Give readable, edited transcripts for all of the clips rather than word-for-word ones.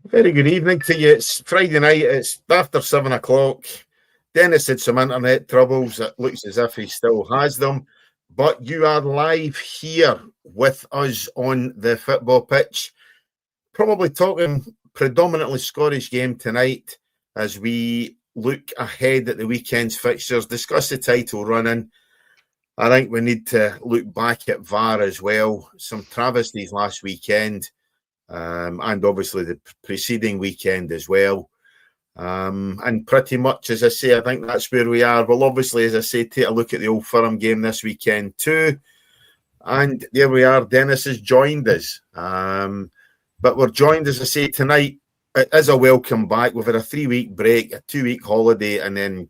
Very good evening to you. It's Friday night. It's after 7 o'clock. Dennis had some internet troubles. It looks as if he still has them. But you are live here with us on the football pitch. Probably talking predominantly Scottish game tonight as we look ahead at the weekend's fixtures, discuss the title running. I think we need to look back at VAR as well. Some travesties last weekend. And obviously the preceding weekend as well. And pretty much, as I say, I think that's where we are. Well, obviously, as I say, take a look at the Old Firm game this weekend too. And there we are. Dennis has joined us. But we're joined, as I say, tonight. It is a welcome back. We've had a 3-week break, a 2-week holiday, and then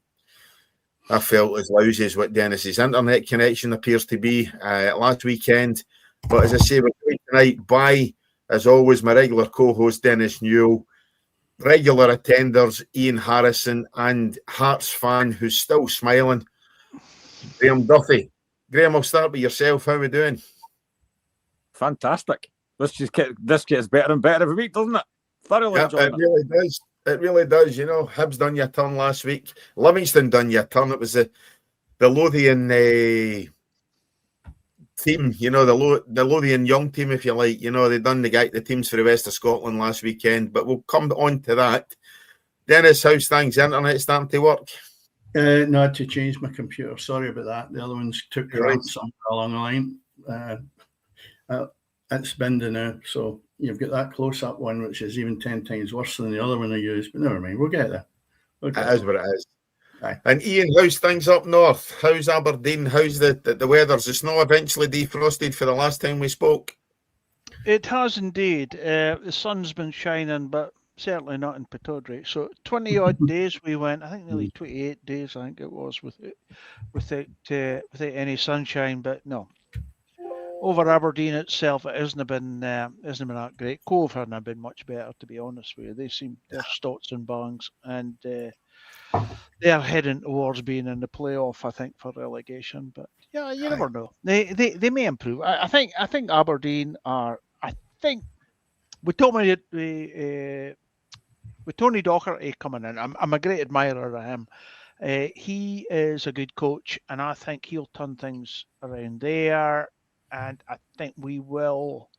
I felt as lousy as what Dennis's internet connection appears to be last weekend. But as I say, we're joined tonight by, as always, my regular co-host, Dennis Newell, regular attenders, Ian Harrison, and Hearts fan who's still smiling, Graham Duffy. Graham, I'll start with yourself. How are we doing? Fantastic. This gets better and better every week, doesn't it? Thoroughly enjoying it. Really does. It really does. You know, Hibs done your turn last week. Livingston done your turn. It was the Lothian team, you know, the Lothian young team, if you like. You know, they done the teams for the West of Scotland last weekend, but we'll come on to that. Dennis, how's things? Internet starting to work? No, I had to change my computer. Sorry about that. The other ones took somewhere along the line. It's bending now, so you've got that close-up one, which is even 10 times worse than the other one I used. But never mind, we'll get there. It is what it is. Aye. And Ian, how's things up north? How's Aberdeen? How's the weather? Has the snow eventually defrosted for the last time we spoke? It has indeed. The sun's been shining, but certainly not in Pittodrie. So 20-odd days we went. I think nearly 28 days, I think it was, without any sunshine. But no, over Aberdeen itself, it hasn't been that great. Cove hasn't been much better, to be honest with you. They seem they're stots and bangs, and they're heading towards being in the playoff, I think, for relegation. But yeah, you never know. They may improve. I think Aberdeen are. I think with Tony Docherty coming in, I'm a great admirer of him. He is a good coach, and I think he'll turn things around there. And I think we will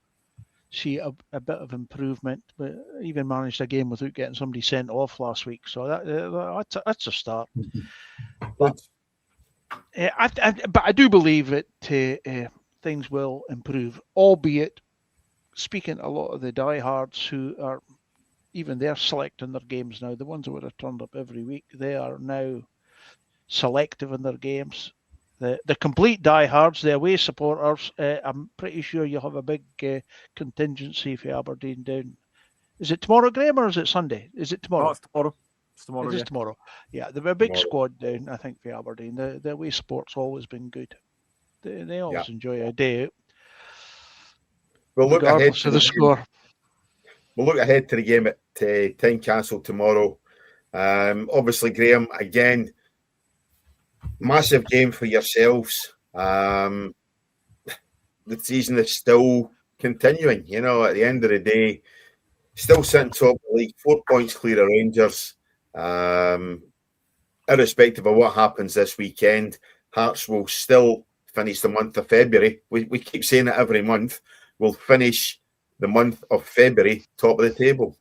see a bit of improvement. But even managed a game without getting somebody sent off last week, so that's a start. But I do believe that things will improve, albeit speaking a lot of the diehards who are even they're selecting their games now. The ones who would have turned up every week, they are now selective in their games. The complete diehards, the away supporters, I'm pretty sure you'll have a big contingency for Aberdeen down. Is it tomorrow, Graham, or is it Sunday? Is it tomorrow? No, it's tomorrow. It's tomorrow. It is tomorrow. Yeah, there'll be a big squad down, I think, for Aberdeen. The away support's always been good. They always enjoy a day out. We'll look ahead to the score. We'll look ahead to the game at Tynecastle tomorrow. Obviously, Graham, again, massive game for yourselves. The season is still continuing. You know, at the end of the day, still sitting top of the league, 4 points clear of Rangers. Irrespective of what happens this weekend, Hearts will still finish the month of February. We keep saying it every month. We'll finish the month of February top of the table.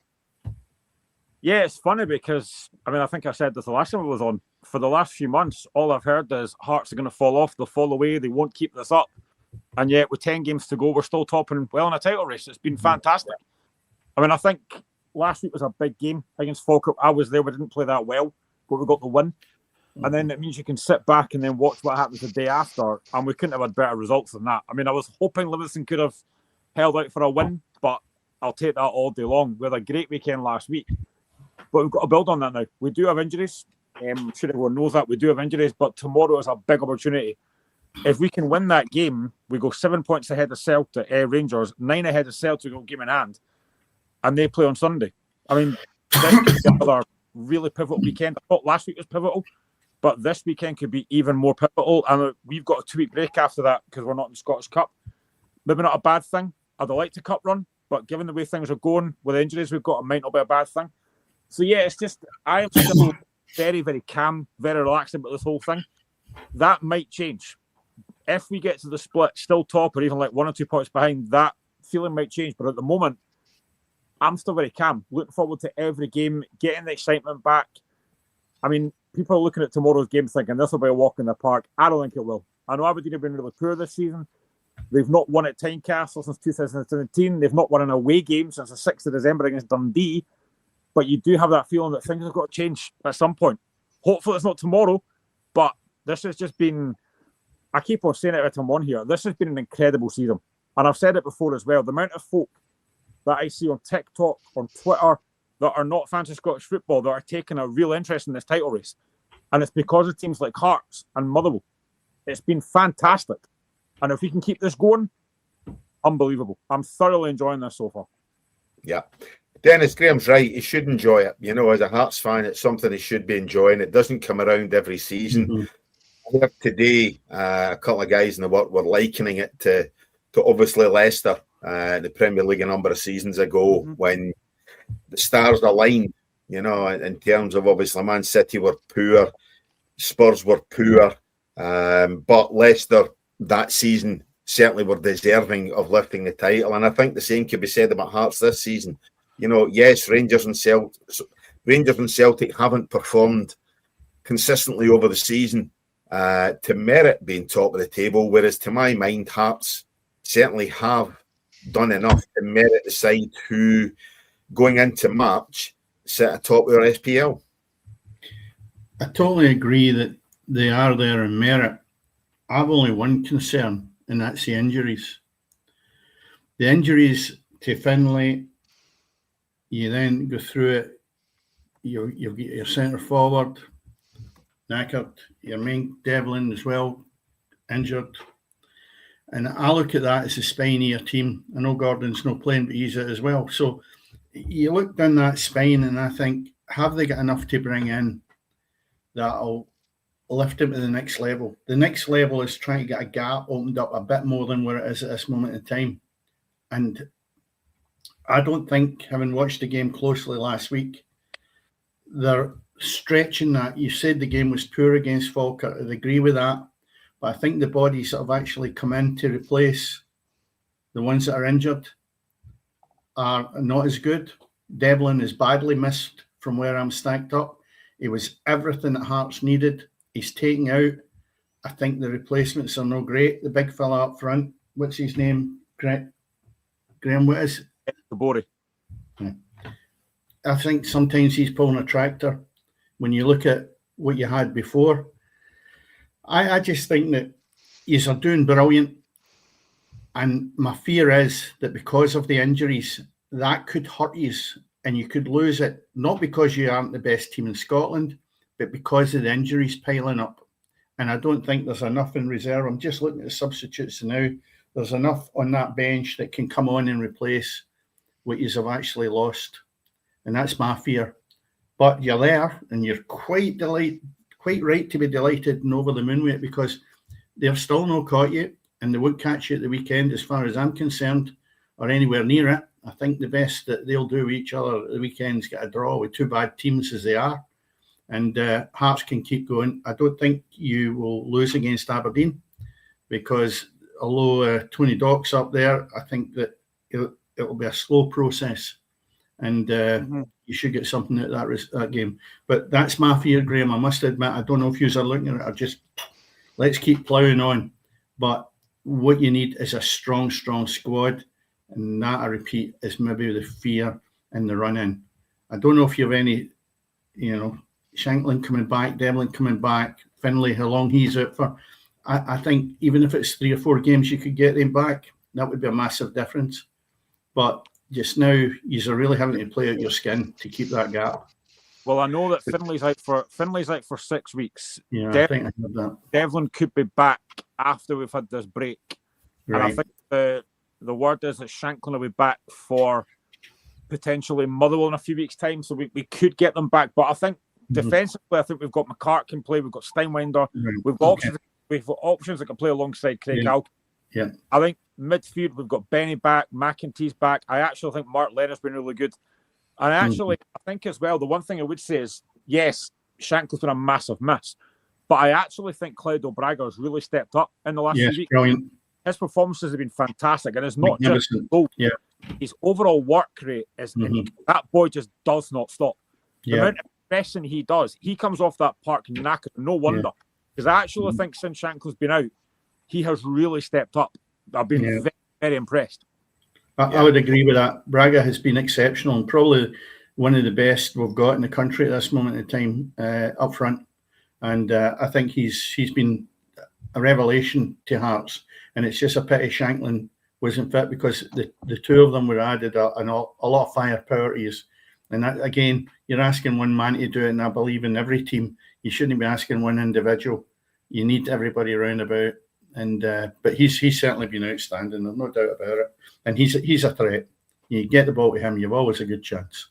Yeah, it's funny because, I think I said this the last time I was on. For the last few months, all I've heard is Hearts are going to fall off, they'll fall away, they won't keep this up. And yet, with 10 games to go, we're still topping well in a title race. It's been fantastic. I think last week was a big game against Falkirk. I was there, we didn't play that well, but we got the win. And then it means you can sit back and then watch what happens the day after, and we couldn't have had better results than that. I was hoping Livingston could have held out for a win, but I'll take that all day long. We had a great weekend last week. But we've got to build on that now. We do have injuries. I'm sure everyone knows that. We do have injuries, but tomorrow is a big opportunity. If we can win that game, we go 7 points ahead of Celtic, Rangers, 9 ahead of Celtic, game in hand, and they play on Sunday. This could be another really pivotal weekend. I thought last week was pivotal, but this weekend could be even more pivotal. And we've got a 2-week break after that because we're not in the Scottish Cup. Maybe not a bad thing. I'd like to cup run, but given the way things are going with the injuries we've got, it might not be a bad thing. So yeah, it's just I am still very, very calm, very relaxed about this whole thing. That might change. If we get to the split still top or even like 1 or 2 points behind, that feeling might change. But at the moment, I'm still very calm. Looking forward to every game, getting the excitement back. I mean, people are looking at tomorrow's game thinking this will be a walk in the park. I don't think it will. I know Aberdeen have been really poor this season. They've not won at Tynecastle since 2017. They've not won an away game since the 6th of December against Dundee. But you do have that feeling that things have got to change at some point. Hopefully it's not tomorrow, but this has just been, I keep on saying it every time I'm on here, this has been an incredible season. And I've said it before as well, the amount of folk that I see on TikTok, on Twitter, that are not fans of Scottish football, that are taking a real interest in this title race. And it's because of teams like Hearts and Motherwell. It's been fantastic. And if we can keep this going, unbelievable. I'm thoroughly enjoying this so far. Yeah. Dennis, Graham's right. He should enjoy it. You know, as a Hearts fan, it's something he should be enjoying. It doesn't come around every season. Mm-hmm. Today, a couple of guys in the work were likening it to obviously Leicester, the Premier League a number of seasons ago, when the stars aligned, you know, in terms of obviously Man City were poor, Spurs were poor, but Leicester that season certainly were deserving of lifting the title. And I think the same could be said about Hearts this season. You know, yes, Rangers and Celtic haven't performed consistently over the season to merit being top of the table, whereas to my mind, Hearts certainly have done enough to merit the side who, going into March, sit atop their SPL. I totally agree that they are there in merit. I've only one concern, and that's the injuries. The injuries to Finlay, you then go through it, you'll get your centre forward, knackered, your main Devlin as well, injured. And I look at that as the spine of your team. I know Gordon's not playing, but he's it as well. So you look down that spine and I think, have they got enough to bring in that'll lift him to the next level? The next level is trying to get a gap opened up a bit more than where it is at this moment in time. And I don't think, having watched the game closely last week, they're stretching that. You said the game was poor against Falkirk. I'd agree with that. But I think the bodies that have actually come in to replace the ones that are injured are not as good. Devlin is badly missed from where I'm stacked up. He was everything that Hearts needed. He's taking out. I think the replacements are no great. The big fella up front, what's his name? Graham, what is it? Kabori. I think sometimes he's pulling a tractor. When you look at what you had before, I just think that you are doing brilliant. And my fear is that because of the injuries, that could hurt you and you could lose it, not because you aren't the best team in Scotland, but because of the injuries piling up. And I don't think there's enough in reserve. I'm just looking at the substitutes now. There's enough on that bench that can come on and replace what you have actually lost. And that's my fear. But you're there and you're quite right to be delighted and over the moon with it, because they're still not caught you and they won't catch you at the weekend as far as I'm concerned, or anywhere near it. I think the best that they'll do with each other at the weekend is get a draw with two bad teams as they are. And Hearts can keep going. I don't think you will lose against Aberdeen, because although Tony Dock's up there, I think that it'll be a slow process. And you should get something out of that game. But that's my fear, Graham. I must admit, I don't know if you are looking at it or just let's keep ploughing on. But what you need is a strong squad. And that, I repeat, is maybe the fear in the run-in. I don't know if you have any, Shankland coming back, Devlin coming back, Finlay, how long he's out for. I think even if it's 3 or 4 games, you could get them back. That would be a massive difference. But just now, you're really having to play out your skin to keep that gap. Well, I know that Finlay's out for 6 weeks. Yeah, I think I heard that. Devlin could be back after we've had this break. Right. And I think the word is that Shanklin will be back for potentially Motherwell in a few weeks' time. So we could get them back. But I think defensively, I think we've got McCart can play. We've got Steinwender. We've got options that can play alongside Craig Halkett. Yeah. I think Midfield, we've got Benny back, McEntee's back. I actually think Mark Leonard's been really good. And I think as well, the one thing I would say is, yes, Shankly's been a massive miss, but I actually think Claudio Braga has really stepped up in the last few weeks. Brilliant. His performances have been fantastic, and it's not just goal. Yeah. His overall work rate is that boy just does not stop. The amount of pressing he does, he comes off that park knackered. No wonder, because I actually think since Shankly's been out, he has really stepped up. I've been very, very impressed. I would agree with that. Braga has been exceptional and probably one of the best we've got in the country at this moment in time up front. And I think he's been a revelation to Hearts. And it's just a pity Shanklin wasn't fit, because the two of them were added a lot of firepower to us. And that, again, you're asking one man to do it, and I believe in every team, you shouldn't be asking one individual. You need everybody around about. And but he's certainly been outstanding. There's no doubt about it. And he's a threat. You get the ball to him, you've always a good chance.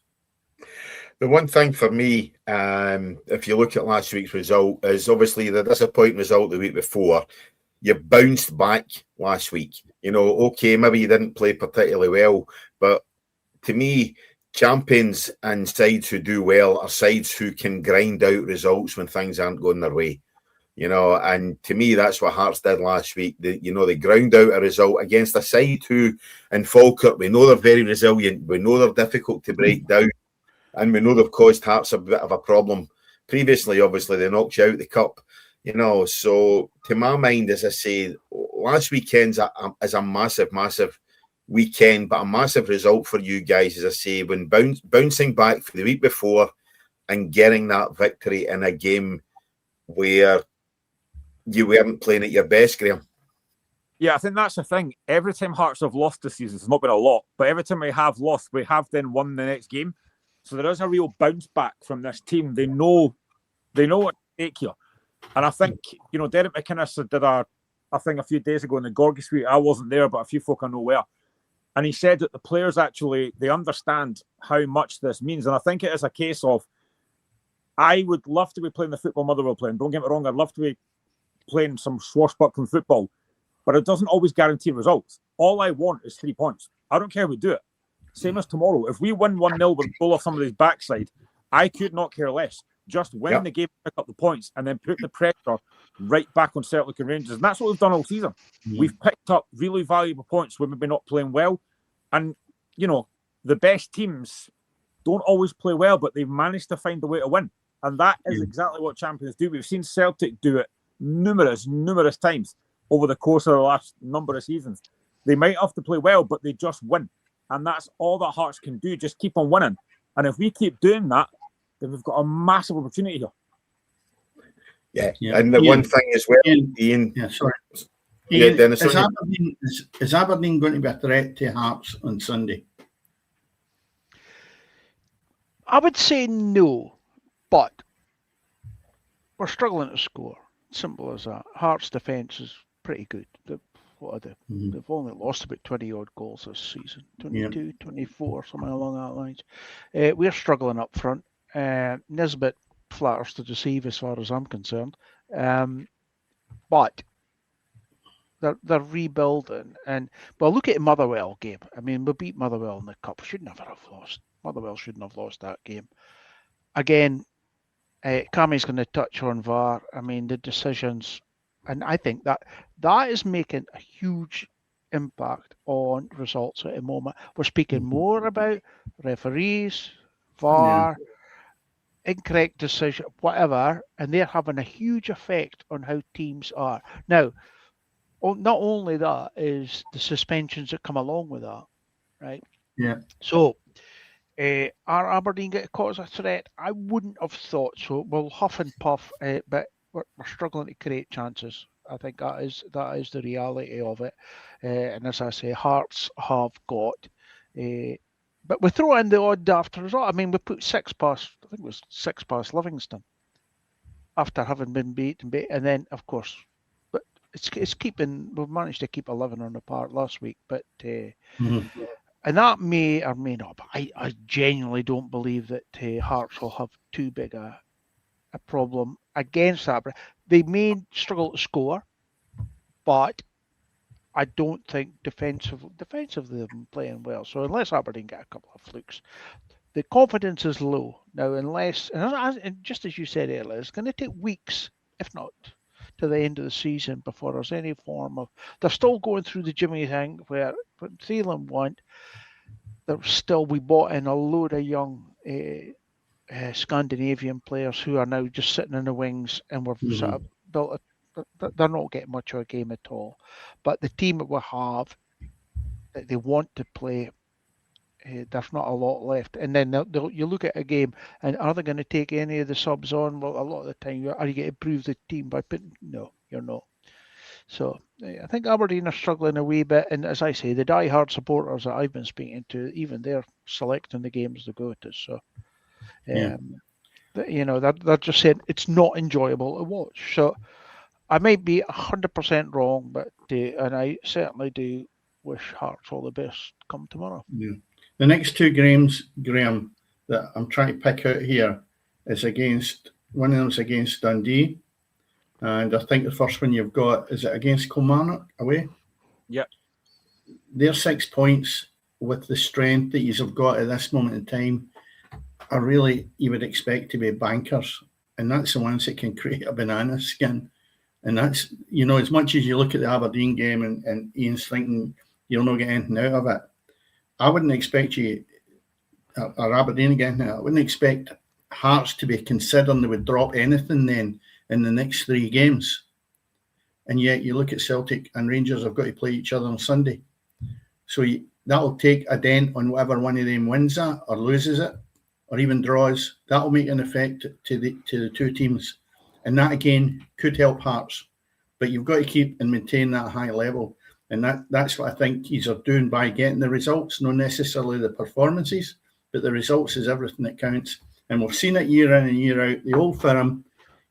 The one thing for me, if you look at last week's result, is obviously the disappointing result the week before. You bounced back last week. You know, okay, maybe you didn't play particularly well, but to me, champions and sides who do well are sides who can grind out results when things aren't going their way. You know, and to me, that's what Hearts did last week. They ground out a result against a side who, in Falkirk, we know they're very resilient. We know they're difficult to break down. And we know they've caused Hearts a bit of a problem. Previously, obviously, they knocked you out the cup. You know, so to my mind, as I say, last weekend's is a massive, massive weekend, but a massive result for you guys, as I say, when bouncing back for the week before and getting that victory in a game where you weren't playing at your best, Graham. Yeah, I think that's the thing. Every time Hearts have lost this season, it's not been a lot, but every time we have lost, we have then won the next game. So there is a real bounce back from this team. They know what to take here. And I think, you know, Derek McInnes did a thing a few days ago in the Gorgie Suite. I wasn't there, but a few folk I know were. And he said that the players actually, they understand how much this means. And I think it is a case of, I would love to be playing the football Motherwell playing. Don't get me wrong, I'd love to be playing some swashbuckling football, but it doesn't always guarantee results. All I want is 3 points. I don't care if we do it. Same as tomorrow. If we win 1-0 with a goal off somebody's backside, I could not care less. Just win the game, pick up the points, and then put the pressure right back on Celtic and Rangers. And that's what we've done all season. We've picked up really valuable points when we've been not playing well. And, you know, the best teams don't always play well, but they've managed to find a way to win. And that is exactly what champions do. We've seen Celtic do it numerous times over the course of the last number of seasons. They might have to play well, but they just win. And that's all that Hearts can do, just keep on winning. And if we keep doing that, then we've got a massive opportunity here. Yeah. And the one thing as well, Ian. Yeah, sorry. Ian, Dennis, is Aberdeen going to be a threat to Hearts on Sunday? I would say no, but we're struggling to score. Simple as that. Hearts' defence is pretty good. They've only lost about 20-odd goals this season. 22, 24, something along that lines. We're struggling up front. Nisbet flatters to deceive as far as I'm concerned. But they're rebuilding. But look at the Motherwell game. I mean, we beat Motherwell in the Cup. Should never have lost. Motherwell shouldn't have lost that game. Again, Cammie's going to touch on VAR. I mean, the decisions, and I think that is making a huge impact on results at the moment. We're speaking more about referees, VAR, incorrect decision, whatever, and they're having a huge effect on how teams are. Now, not only that is the suspensions that come along with that, right? Yeah. So, are Aberdeen getting caught as a threat? I wouldn't have thought so. We'll huff and puff, but we're struggling to create chances. I think that is the reality of it. And as I say, Hearts have got, but we throw in the odd after result. I mean, we put 6 past, I think it was 6 past Livingston after having been beaten, and then of course, but it's keeping. We've managed to keep 11 on the park last week, but. And that may or may not, but I genuinely don't believe that Hearts will have too big a problem against that. They may struggle to score, but I don't think defensively they've been playing well. So unless Aberdeen get a couple of flukes, the confidence is low now. And just as you said earlier, it's going to take weeks, if not to the end of the season, before there's any form of. They're still going through the Jimmy thing where Thielen want. We bought in a load of young Scandinavian players who are now just sitting in the wings, and we've sort of built they're not getting much of a game at all. But the team that we have, that they want to play, there's not a lot left. And then you look at a game, and are they going to take any of the subs on? Well, a lot of the time, are you going to improve the team by putting? No, you're not. So I think Aberdeen are struggling a wee bit. And as I say, the die-hard supporters that I've been speaking to, even they're selecting the games to go to. So, they're just saying it's not enjoyable to watch. So I might be 100% wrong, but and I certainly do wish Hearts all the best come tomorrow. Yeah. The next two games, Graham, that I'm trying to pick out here is one of them's against Dundee. And I think the first one you've got, is it against Kilmarnock away? Yep. Their 6 points with the strength that you've got at this moment in time are really, you would expect to be bankers. And that's the ones that can create a banana skin. And that's, as much as you look at the Aberdeen game and Ian's thinking you'll not get anything out of it, I wouldn't expect or Aberdeen again, I wouldn't expect Hearts to be considering they would drop anything then in the next 3 games. And yet you look at Celtic and Rangers have got to play each other on Sunday. So that'll take a dent on whatever one of them wins that or loses it or even draws. That'll make an effect to the two teams. And that, again, could help Hearts. But you've got to keep and maintain that high level. And that's what I think he's doing by getting the results, not necessarily the performances, but the results is everything that counts. And we've seen it year in and year out. The Old Firm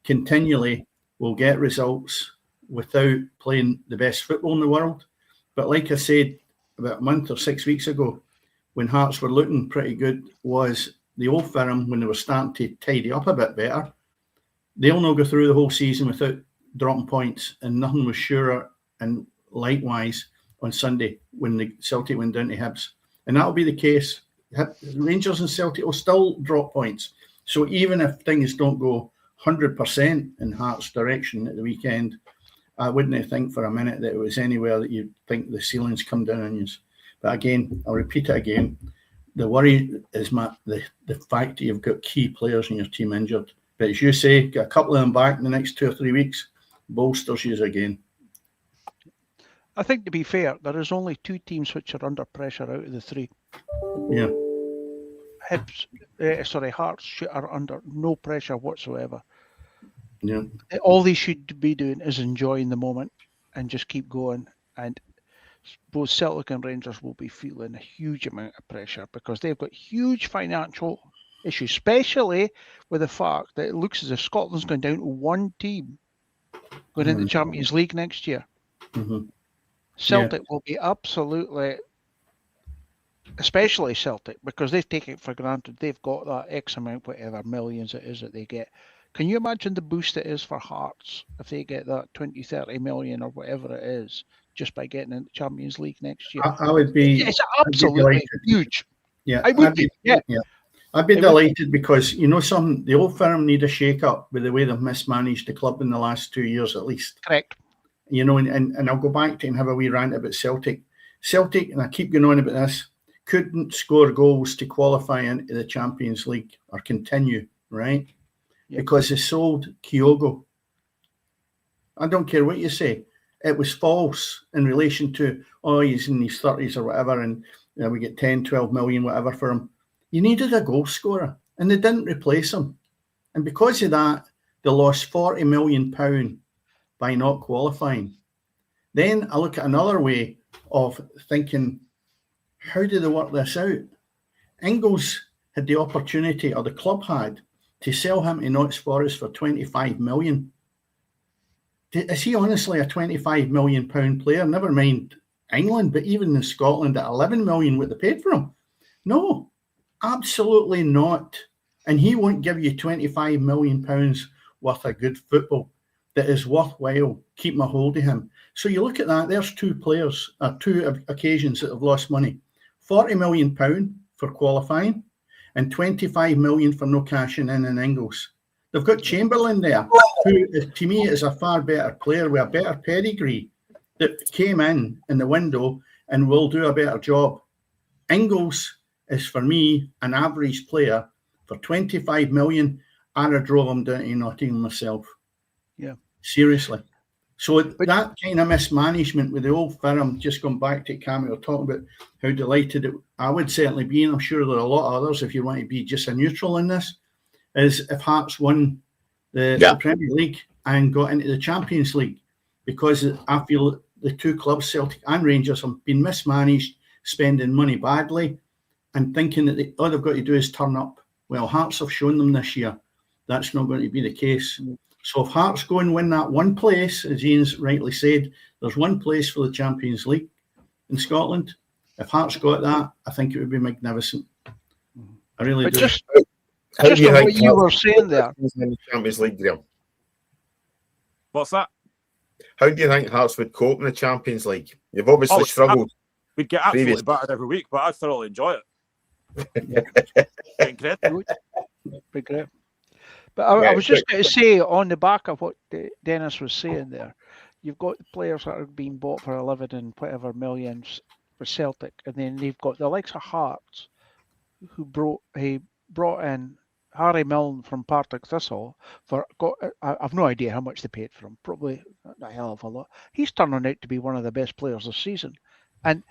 continually will get results without playing the best football in the world. But like I said about a month or 6 weeks ago, when Hearts were looking pretty good, was the Old Firm, when they were starting to tidy up a bit better, they'll not go through the whole season without dropping points, and nothing was surer. And likewise on Sunday when the Celtic went down to Hibs. And that'll be the case. Rangers and Celtic will still drop points. So even if things don't go 100% in Hearts' direction at the weekend, I wouldn't think for a minute that it was anywhere that you'd think the ceiling's come down on you. But again, I'll repeat it again. The worry is the fact that you've got key players in your team injured. But as you say, get a couple of them back in the next 2 or 3 weeks, bolsters you again. I think, to be fair, there is only 2 teams which are under pressure out of the 3. Yeah. Hearts are under no pressure whatsoever. Yeah. All they should be doing is enjoying the moment and just keep going. And both Celtic and Rangers will be feeling a huge amount of pressure because they've got huge financial issues, especially with the fact that it looks as if Scotland's going down to 1 team going into the Champions League next year. Mm-hmm. Celtic will be absolutely, especially Celtic, because they've taken it for granted. They've got that X amount, whatever millions it is that they get. Can you imagine the boost it is for Hearts if they get that 20, 30 million or whatever it is just by getting into the Champions League next year? I would be. It's absolutely huge. Yeah, I would be. Yeah. I'd be delighted because the Old Firm need a shake-up with the way they've mismanaged the club in the last 2 years at least. Correct. And I'll go back to and have a wee rant about Celtic. Celtic, and I keep going on about this, couldn't score goals to qualify into the Champions League or continue, right? Yep. Because they sold Kyogo. I don't care what you say. It was false in relation to, he's in his 30s or whatever, and we get 10, 12 million, whatever for him. You needed a goal scorer, and they didn't replace him. And because of that, they lost £40 million by not qualifying. Then I look at another way of thinking, how do they work this out? Ingles had the opportunity, or the club had, to sell him to Notts Forest for 25 million. Is he honestly a 25 million pound player? Never mind England, but even in Scotland at 11 million, what they paid for him? No, absolutely not. And he won't give you 25 million pounds worth of good football that is worthwhile keeping a hold of him. So you look at that, there's two occasions that have lost money. £40 million for qualifying and 25 million for no cashing in Ingles. They've got Chamberlain there, who to me is a far better player with a better pedigree that came in the window and will do a better job. Ingles is, for me, an average player. For 25 million, I'd have drove him down to Nottingham myself. Yeah. Seriously. So that kind of mismanagement with the old firm, just going back to Cammy, talking about how delighted I would certainly be, and I'm sure there are a lot of others, if you want to be just a neutral in this, is if Hearts won the Premier League and got into the Champions League, because I feel the two clubs, Celtic and Rangers, have been mismanaged, spending money badly and thinking that all they've got to do is turn up. Well, Hearts have shown them this year that's not going to be the case. So if Hearts go and win that one place, as Ian's rightly said, there's one place for the Champions League in Scotland. If Hearts got that, I think it would be magnificent. I really do. Just on what you were saying there. In the Champions League, Graham? What's that? How do you think Hearts would cope in the Champions League? You've obviously struggled. We'd get absolutely battered every week, but I'd thoroughly enjoy it. Incredible. Be great. But I was just going to say, on the back of what Dennis was saying there, you've got the players that are being bought for 11 and whatever millions for Celtic, and then they've got the likes of Hearts, who brought in Harry Milne from Partick Thistle I've no idea how much they paid for him, probably a hell of a lot. He's turning out to be one of the best players this season. And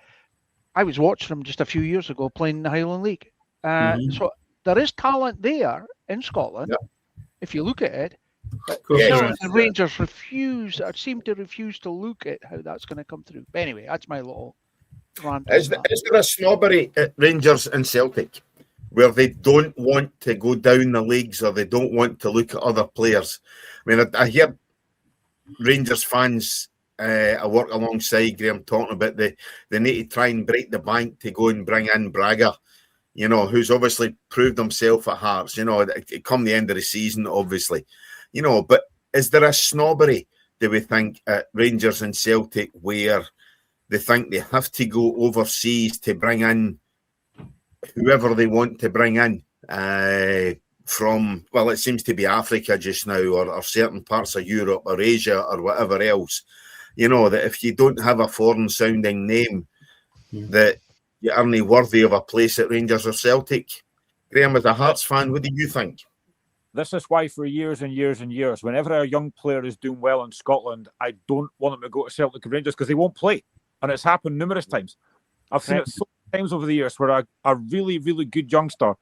I was watching him just a few years ago playing in the Highland League. So there is talent there in Scotland, if you look at it. The Rangers seem to refuse to look at how that's going to come through. But anyway, that's my little rant. Is there a snobbery at Rangers and Celtic where they don't want to go down the leagues or they don't want to look at other players? I mean, I hear Rangers fans I work alongside Graham talking about they need to try and break the bank to go and bring in Braga, you know, who's obviously proved himself at Hearts, you know, it come the end of the season, obviously, you know, but is there a snobbery, do we think, at Rangers and Celtic where they think they have to go overseas to bring in whoever they want to bring in from, well, it seems to be Africa just now, or certain parts of Europe or Asia or whatever else, you know, that if you don't have a foreign sounding name, that you aren't worthy of a place at Rangers or Celtic. Graham, as a Hearts fan, what do you think? This is why for years and years and years, whenever a young player is doing well in Scotland, I don't want them to go to Celtic and Rangers because they won't play. And it's happened numerous times. I've seen it so many times over the years where a really, really good youngster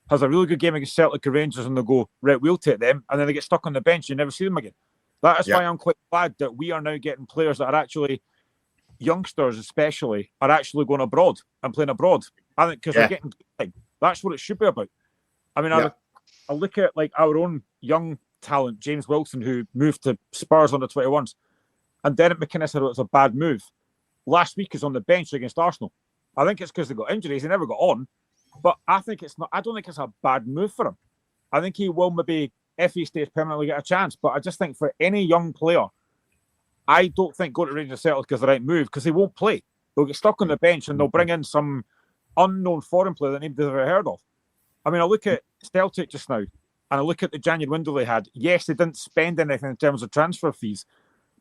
has a really good game against Celtic and Rangers and they'll go, right, we'll take them. And then they get stuck on the bench. You never see them again. That is why I'm quite glad that we are now getting players that are actually, youngsters especially, are actually going abroad and playing abroad. I think because they're getting good time. That's what it should be about. I mean, I look at like our own young talent, James Wilson, who moved to Spurs under 21s, and Derek McInnes said it was a bad move. Last week is on the bench against Arsenal. I think it's because they got injuries. They never got on. But I think it's not. I don't think it's a bad move for him. I think he will maybe, if he stays permanently, get a chance. But I just think for any young player, I don't think going to Rangers Celtic is the right move because they won't play. They'll get stuck on the bench and they'll bring in some unknown foreign player that nobody's ever heard of. I mean, I look at Celtic just now and I look at the January window they had. Yes, they didn't spend anything in terms of transfer fees,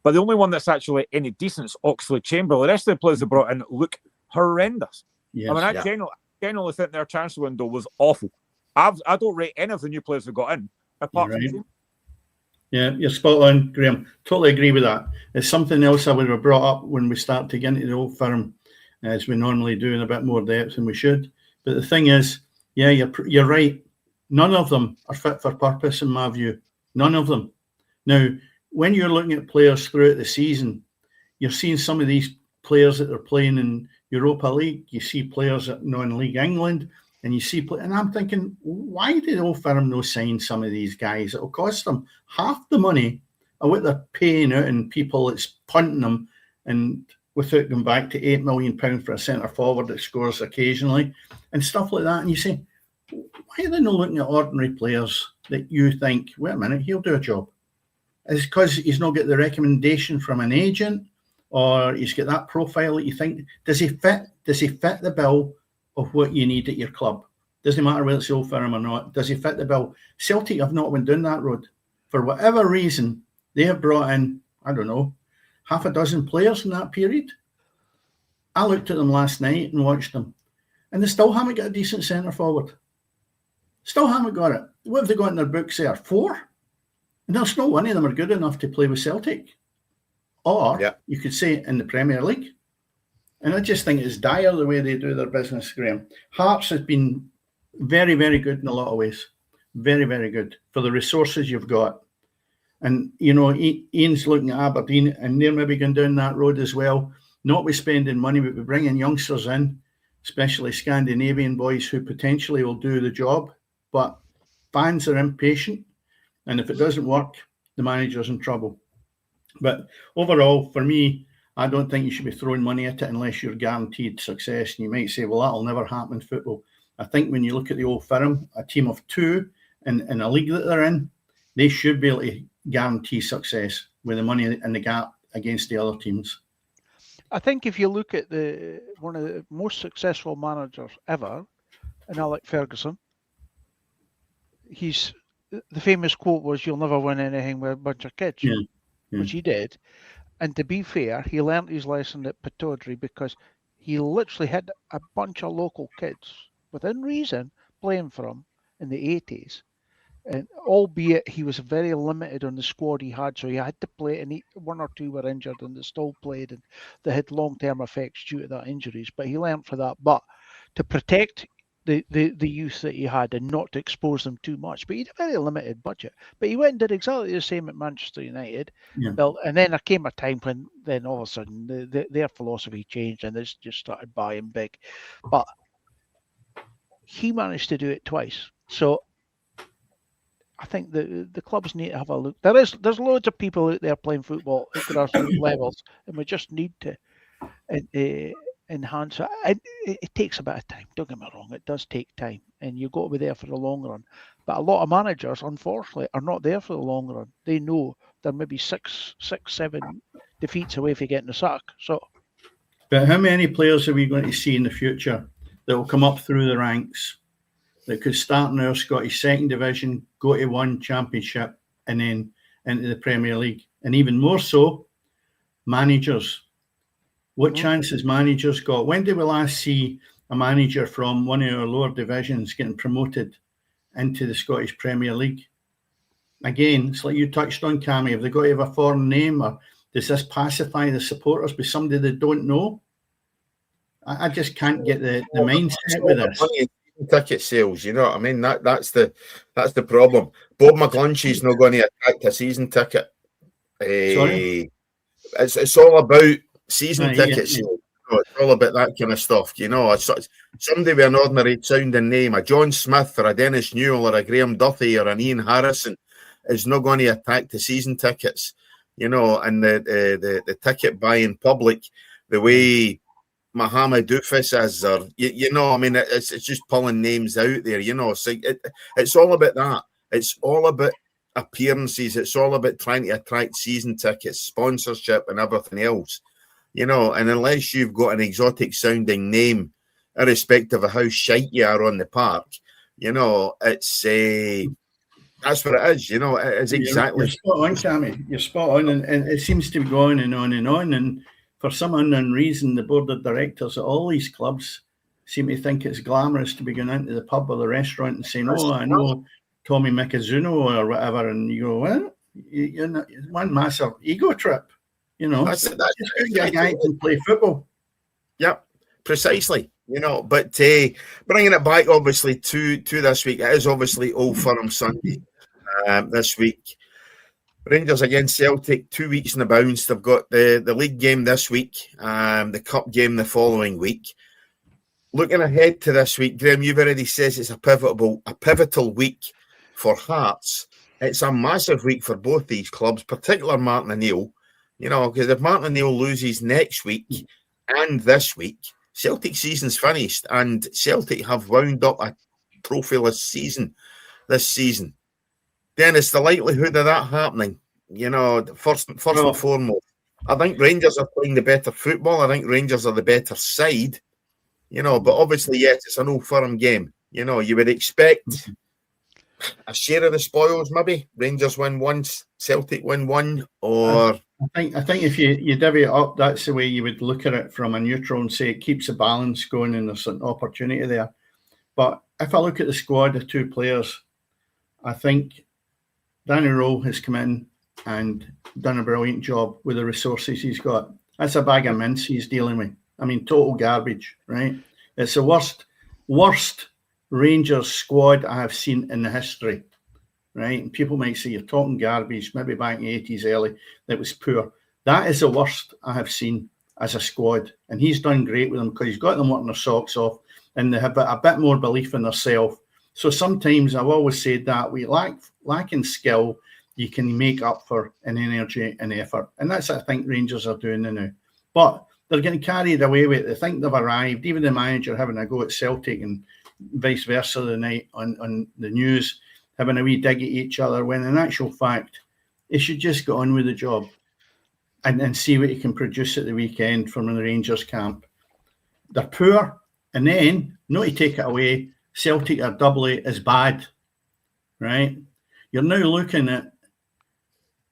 but the only one that's actually any decent is Oxlade-Chamberlain. The rest of the players they brought in look horrendous. Yes, I mean, I generally think their transfer window was awful. I don't rate any of the new players we got in, apart from Yeah, you're spot on, Graham. Totally agree with that. It's something else I would have brought up when we start to get into the old firm, as we normally do in a bit more depth than we should. But the thing is, yeah, you're right. None of them are fit for purpose, in my view. None of them. Now, when you're looking at players throughout the season, you're seeing some of these players that are playing in Europa League. You see players at non-league England, and you see, and I'm thinking, why did the old firm not sign some of these guys? It'll cost them half the money of what they're paying out, and people that's punting them, and without going back to £8 million for a centre forward that scores occasionally and stuff like that. And you say, why are they not looking at ordinary players that you think, wait a minute, he'll do a job? Is it because he's not got the recommendation from an agent, or he's got that profile that you think, does he fit the bill of what you need at your club? Doesn't matter whether it's Old Firm or not. Does he fit the bill? Celtic have not went down that road. For whatever reason, they have brought in, I don't know, half a dozen players in that period. I looked at them last night and watched them, and they still haven't got a decent centre forward. Still haven't got it. What have they got in their books there? 4? And there's no one of them are good enough to play with Celtic. Or you could say in the Premier League. And I just think it's dire the way they do their business, Graham. Hearts has been very, very good in a lot of ways. Very, very good for the resources you've got. And, you know, Ian's looking at Aberdeen, and they're maybe going down that road as well. Not with spending money, but with bringing youngsters in, especially Scandinavian boys who potentially will do the job. But fans are impatient. And if it doesn't work, the manager's in trouble. But overall, for me, I don't think you should be throwing money at it unless you're guaranteed success. And you might say, well, that'll never happen in football. I think when you look at the Old Firm, a team of 2 in a league that they're in, they should be able to guarantee success with the money in the gap against the other teams. I think if you look at one of the most successful managers ever, and Alex Ferguson, the famous quote was, "You'll never win anything with a bunch of kids," which he did. And to be fair, he learnt his lesson at Pittodrie because he literally had a bunch of local kids, within reason, playing for him in the 80s. And albeit he was very limited on the squad he had, so he had to play, and 1 or 2 were injured and they still played, and they had long-term effects due to that injuries. But he learnt for that. But to protect the youth that he had and not to expose them too much. But he had a very limited budget. But he went and did exactly the same at Manchester United. Well, and then there came a time when then all of a sudden their philosophy changed and they just started buying big. But he managed to do it twice. So I think the clubs need to have a look. There's loads of people out there playing football at grassroots levels, and we just need to enhance it. It takes a bit of time. Don't get me wrong, it does take time, and you've got to be there for the long run. But a lot of managers, unfortunately, are not there for the long run. They know they're maybe 6, 7 defeats away from getting the sack. So, but how many players are we going to see in the future that will come up through the ranks that could start in our Scottish second division, go to 1 championship, and then into the Premier League? And even more so, managers. What chance has managers got? When did we last see a manager from one of our lower divisions getting promoted into the Scottish Premier League? Again, it's like you touched on, Cammy. Have they got to have a foreign name, or does this pacify the supporters with somebody they don't know? I just can't get the mindset with this. Ticket sales, you know what I mean? That's the problem. Bob McGlunchy's not going to attract a season ticket. Sorry? It's all about season tickets. You know, it's all about that kind of stuff. You know, somebody with an ordinary sounding name, a John Smith or a Dennis Newell or a Graham Duthie or an Ian Harrison, is not going to attract the season tickets. You know, and the ticket buying public, the way Mohamed Doufis is, or you know, I mean, it's just pulling names out there. You know, so it's all about that. It's all about appearances. It's all about trying to attract season tickets, sponsorship, and everything else. You know, and unless you've got an exotic sounding name, irrespective of how shite you are on the park, you know, it's that's what it is. You know, it's exactly. You're spot on, Cammy. You're spot on, and it seems to go on and on and on. And for some unknown reason, the board of directors at all these clubs seem to think it's glamorous to be going into the pub or the restaurant and saying, "Oh, I know Tommy Mikizuno or whatever," and you go, "Well, you're not, one massive ego trip." You know, that's just a guy can play football. Yep, precisely. You know, but bringing it back, obviously, to this week, it is obviously Old Firm Sunday this week. Rangers against Celtic, 2 weeks in the bounce. They've got the league game this week, the cup game the following week. Looking ahead to this week, Graham, you've already said it's a pivotal week for Hearts. It's a massive week for both these clubs, particularly Martin O'Neill. You know, because if Martin O'Neill loses next week and this week, Celtic season's finished, and Celtic have wound up a trophyless season this season. Then it's the likelihood of that happening. You know, first and foremost. I think Rangers are playing the better football. I think Rangers are the better side, but obviously, yes, it's an old firm game. You would expect a share of the spoils, maybe. Rangers win once, Celtic win one, or... I think if you divvy it up, that's the way you would look at it from a neutral and say it keeps the balance going and there's an opportunity there. But if I look at the squad of two players, I think Danny Rowe has come in and done a brilliant job with the resources he's got. That's a bag of mince he's dealing with. I mean, total garbage, right? It's the worst Rangers squad I have seen in the history, right? And people might say you're talking garbage, maybe back in the 80s early, that was poor. That is the worst I have seen as a squad. And he's done great with them because he's got them working their socks off and they have a bit more belief in themselves. So sometimes I've always said that we lacking skill, you can make up for in energy and effort. And that's what I think Rangers are doing now. But they're getting carried away with it. They think they've arrived. Even the manager having a go at Celtic and vice versa the night on the news, having a wee dig at each other, when in actual fact, he should just get on with the job and see what he can produce at the weekend from the Rangers camp. They're poor, and then, not to take it away, Celtic are doubly as bad, right? You're now looking at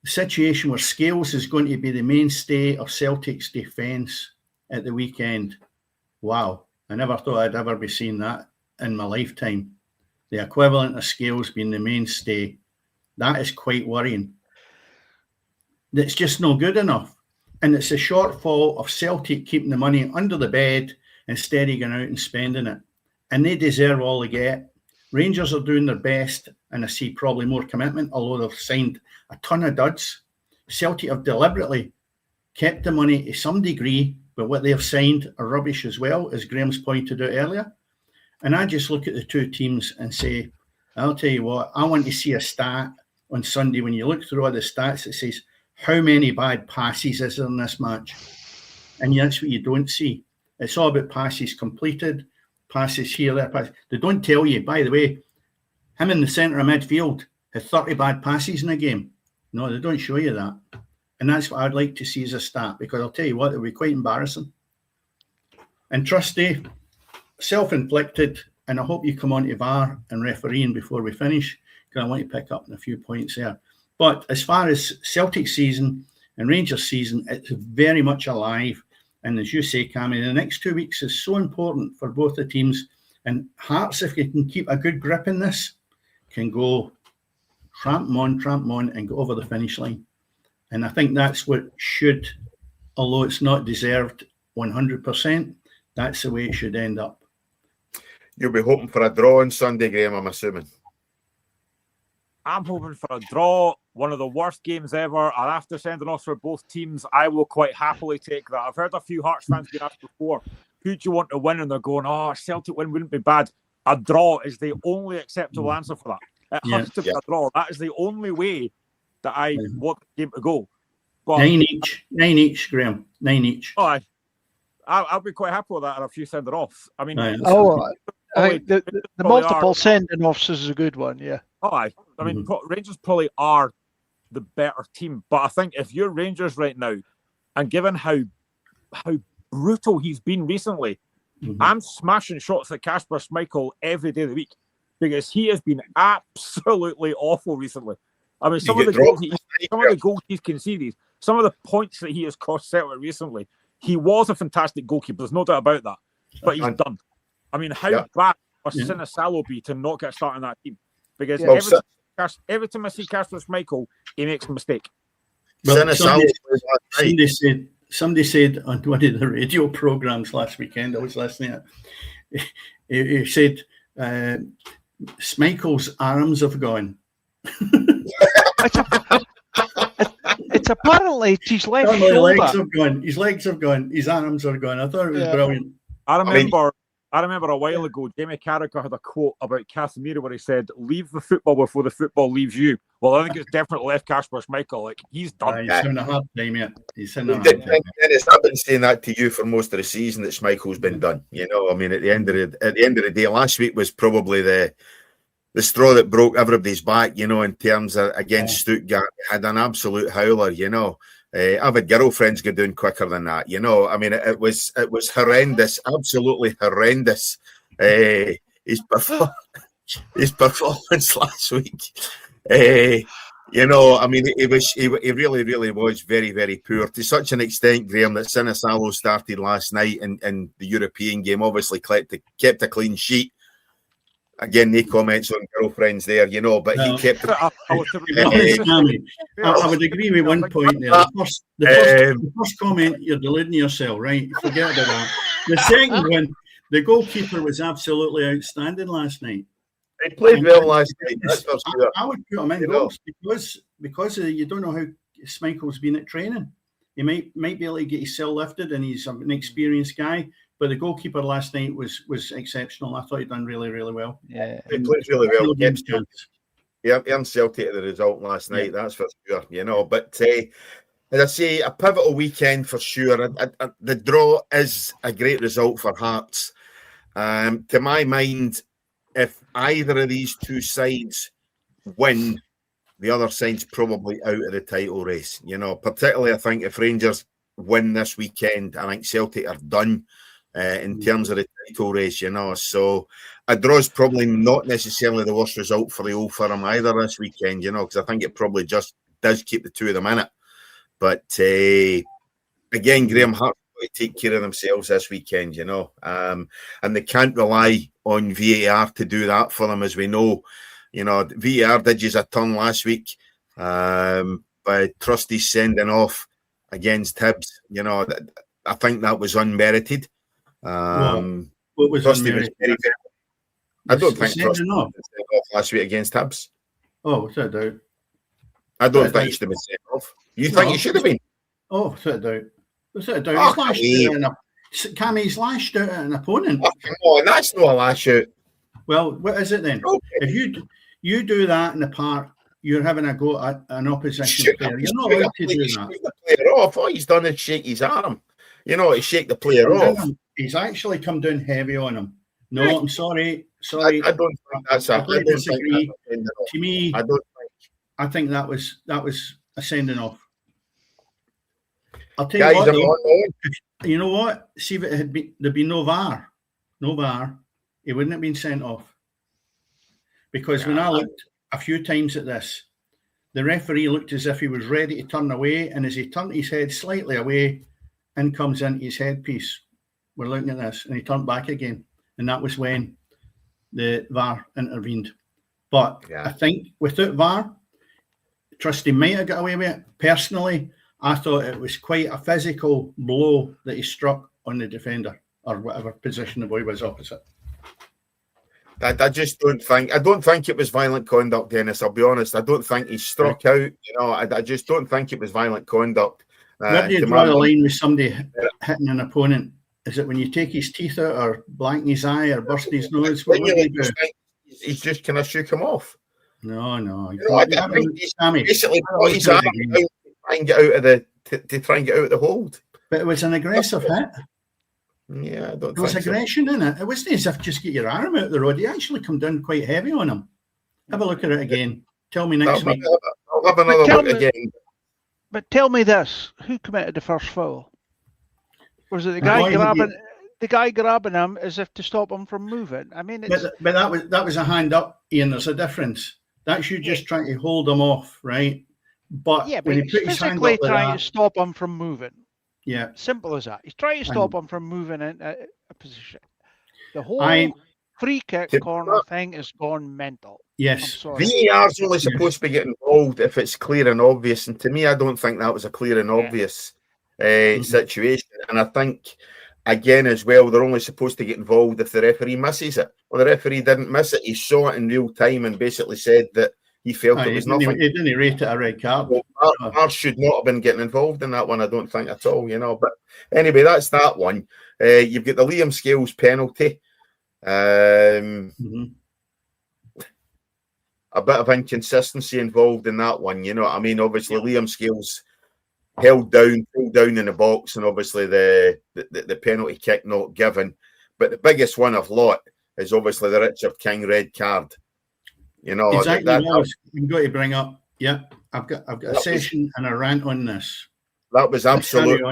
a situation where Scales is going to be the mainstay of Celtic's defence at the weekend. Wow, I never thought I'd ever be seeing that in my lifetime. The equivalent of Scales being the mainstay. That is quite worrying. It's just not good enough. And it's a shortfall of Celtic keeping the money under the bed instead of going out and spending it. And they deserve all they get. Rangers are doing their best, and I see probably more commitment, although they've signed a ton of duds. Celtic have deliberately kept the money to some degree, but what they have signed are rubbish as well, as Graham's pointed out earlier. And I just look at the two teams and say, I'll tell you what, I want to see a stat on Sunday. When you look through all the stats, it says, how many bad passes is there in this match? And that's what you don't see. It's all about passes completed, passes here, there, passes. They don't tell you, by the way, him in the centre of midfield had 30 bad passes in a game. No, they don't show you that. And that's what I'd like to see as a stat, because I'll tell you what, it would be quite embarrassing. And Trusty, self-inflicted, and I hope you come on to VAR and refereeing before we finish, because I want to pick up on a few points there. But as far as Celtic season and Rangers season, it's very much alive. And as you say, Cammy, the next 2 weeks is so important for both the teams. And Hearts, if you can keep a good grip in this, can go tramp them on and go over the finish line. And I think that's what should, although it's not deserved 100%, that's the way it should end up. You'll be hoping for a draw on Sunday, Graham, I'm assuming. I'm hoping for a draw, one of the worst games ever. And after sending off for both teams, I will quite happily take that. I've heard a few Hearts fans being asked before, who do you want to win? And they're going, Celtic win wouldn't be bad. A draw is the only acceptable answer for that. It has to be a draw. That is the only way that I want the game to go. But 9 each, Graham. 9 each. Oh, I'll be quite happy with that and a few sending offs. I mean, I think the multiple sending offs is a good one, yeah. I mean, Rangers probably are the better team, but I think if you're Rangers right now, and given how brutal he's been recently, I'm smashing shots at Kasper Schmeichel every day of the week because he has been absolutely awful recently. I mean, some of the goals he's conceded, some of the points that he has cost Celtic recently, he was a fantastic goalkeeper. There's no doubt about that, but he's done. I mean, how bad must Sinisalo be to not get started in that team? Because every time I see Kasper Schmeichel, he makes a mistake. Well, somebody said on one of the radio programs last weekend, I was listening to it, he said, Schmeichel's arms have gone. It's apparently his left shoulder. His legs have gone. His arms are gone. I thought it was brilliant. I remember a while ago, Jamie Carragher had a quote about Casemiro where he said, "Leave the football before the football leaves you." Well, I think it's definitely left Kasper Schmeichel. Like, he's done. He's having a hard time, yeah. Dennis, I've been saying that to you for most of the season, that Schmeichel's been done. I mean, at the end of the day, last week was probably the straw that broke everybody's back, in terms of against Stuttgart. Had an absolute howler, I've had girlfriends go down quicker than that. You know, I mean, it was horrendous, absolutely horrendous. His performance last week. You know, I mean, he really, really was very, very poor to such an extent, Graham, that Sinisalo started last night in the European game. Obviously, kept a clean sheet. Again, no comments on girlfriends there, you know, but he kept. I would agree with one point there. The first comment, you're deluding yourself, right? Forget about that. The second one, the goalkeeper was absolutely outstanding last night. He played well last night. I would put him in goals because you don't know how Schmeichel's been at training. He might be able to get his cell lifted, and he's an experienced guy. But the goalkeeper last night was exceptional. I thought he'd done really, really well. Yeah, he played really well. He earned Celtic the result last night. That's for sure. You know, but as I say, a pivotal weekend for sure. The draw is a great result for Hearts. To my mind, if either of these two sides win, the other side's probably out of the title race. You know, particularly I think if Rangers win this weekend, I think Celtic are done in terms of the title race. You know, so a draw is probably not necessarily the worst result for the Old Firm either this weekend. You know, because I think it probably just does keep the two of them in it. But again, Graham Hart to take care of themselves this weekend, you know, and they can't rely on VAR to do that for them, as we know. You know, VAR did use a turn last week by Trustee's sending off against Hibs. You know, I think that was unmerited. What was unmerited? I don't think Trusty was sent off last week against Hibs. Oh, without a doubt. I don't think he should have been sent off. You think he should have been? Oh, without a doubt. Without a doubt. He's lashed out at an opponent. Oh, come on, that's not a lash out. Well, what is it then? Okay. If you do that in the park, you're having a go at an opposition player. You're not allowed to do that. The player off. All he's done is shake his arm. You know, to shake the player off. He's actually come down heavy on him. No, I'm sorry. Sorry. I don't think that's a. I disagree. To me, I think that was a sending off. I'll tell you what. You know what? See if it had been, there'd be no VAR, he wouldn't have been sent off. Because when I looked a few times at this, the referee looked as if he was ready to turn away, and as he turned his head slightly away, in comes into his headpiece. We're looking at this, and he turned back again, and that was when the VAR intervened. But I think without VAR, Trusty might have got away with it. Personally, I thought it was quite a physical blow that he struck on the defender, or whatever position the boy was opposite. I just don't think. I don't think it was violent conduct, Dennis. I'll be honest. I don't think he struck out. You know, I just don't think it was violent conduct. Where do you draw the line with somebody hitting an opponent? Is it when you take his teeth out, or blacken his eye, or burst his nose? What do you do? He's just kind of shook him off. No. I think he's basically put his arm down to try and get out of the hold. But it was an aggressive hit. Yeah, I don't. There was aggression in it. It wasn't as if just get your arm out of the road. He actually come down quite heavy on him. Have a look at it again. Tell me next week. I'll have another look again. But tell me this: who committed the first foul? Was it the guy grabbing him as if to stop him from moving? I mean, but that was a hand up, Ian. There's a difference. That's you just trying to hold him off, right? But when he put his hand up, trying to stop him from moving. Yeah, simple as that. He's trying to stop him from moving in a position. The whole free kick corner thing has gone mental. Yes, VAR's only supposed to be getting involved if it's clear and obvious, and to me, I don't think that was a clear and obvious situation. And I think, again, as well, they're only supposed to get involved if the referee misses it. Well, the referee didn't miss it. He saw it in real time and basically said that he felt it was nothing. He didn't rate it a red card. VAR should not have been getting involved in that one, I don't think at all, you know. But anyway, that's that one. You've got the Liam Scales penalty. A bit of inconsistency involved in that one, you know what I mean? Obviously, Liam Scales pulled down in the box, and obviously the penalty kick not given. But the biggest one of lot is obviously the Richard King red card. You know, exactly. I'm going to bring up. Yeah, I've got a session and a rant on this. That was Let's carry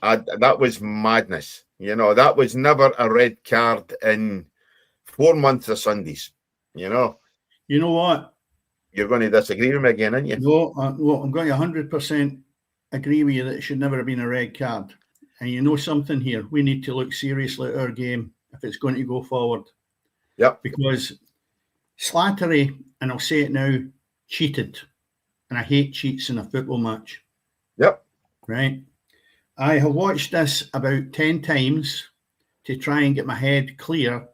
absolute. That was madness. You know, that was never a red card in 4 months of Sundays. You know what? You're going to disagree with me again, aren't you? No, I'm going to 100% agree with you that it should never have been a red card. And you know something here, we need to look seriously at our game if it's going to go forward. Yep. Because Slattery, and I'll say it now, cheated. And I hate cheats in a football match. Yep. Right? I have watched this about 10 times to try and get my head clear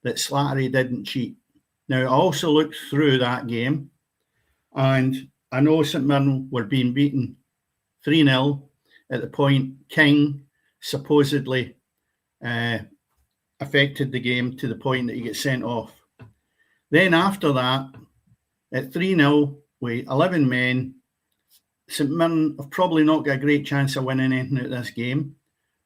that Slattery didn't cheat. Now, I also looked through that game, and I know St Mirren were being beaten 3-0 at the point King supposedly affected the game to the point that he gets sent off. Then after that, at 3-0 with 11 men, St Mirren have probably not got a great chance of winning anything out of this game,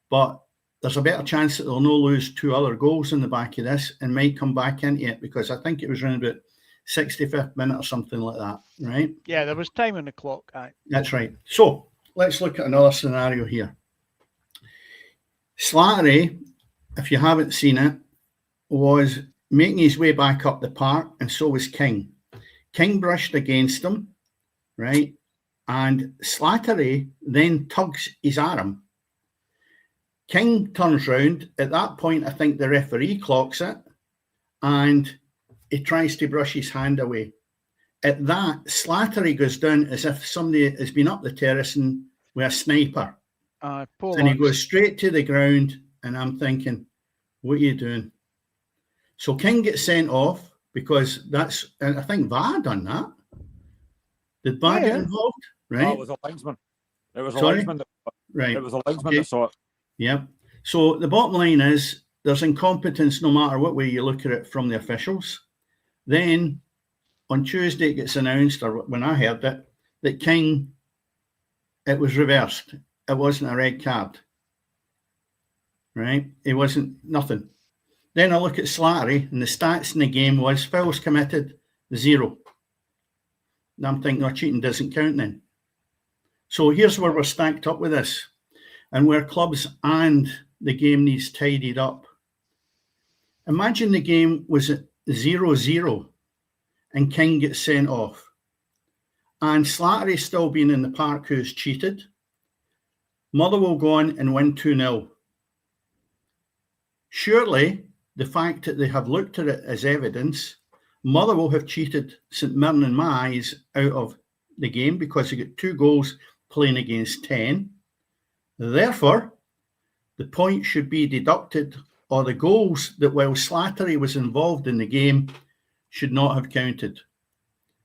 but there's a better chance that they'll no lose 2 other goals in the back of this and might come back into it, because I think it was around about 65th minute or something like that, right? Yeah, there was time on the clock. Aye. That's right. So let's look at another scenario here. Slattery, if you haven't seen it, was making his way back up the park, and so was King. King brushed against him, right? And Slattery then tugs his arm. King turns round. At that point, I think the referee clocks it, and he tries to brush his hand away. At that, Slattery goes down as if somebody has been up the terrace and with a sniper. And he goes straight to the ground, and I'm thinking, what are you doing? So King gets sent off because and I think VAR done that. Did VAR get involved? Right. No, it was a linesman. It was a linesman. Right. It was a linesman that saw it. Yeah. So the bottom line is there's incompetence no matter what way you look at it from the officials. Then on Tuesday it gets announced, or when I heard it, that King, it was reversed. It wasn't a red card. Right? It wasn't nothing. Then I look at Slattery, and the stats in the game was fouls committed, 0. And I'm thinking, no, cheating doesn't count then. So here's where we're stacked up with this, and where clubs and the game needs tidied up. Imagine the game was at 0-0 and King gets sent off, and Slattery still being in the park who's cheated. Motherwell go on and win 2-0. Surely the fact that they have looked at it as evidence, Motherwell have cheated St Mirren in my eyes out of the game because they got 2 goals playing against 10. Therefore, the point should be deducted, or the goals that while Slattery was involved in the game should not have counted.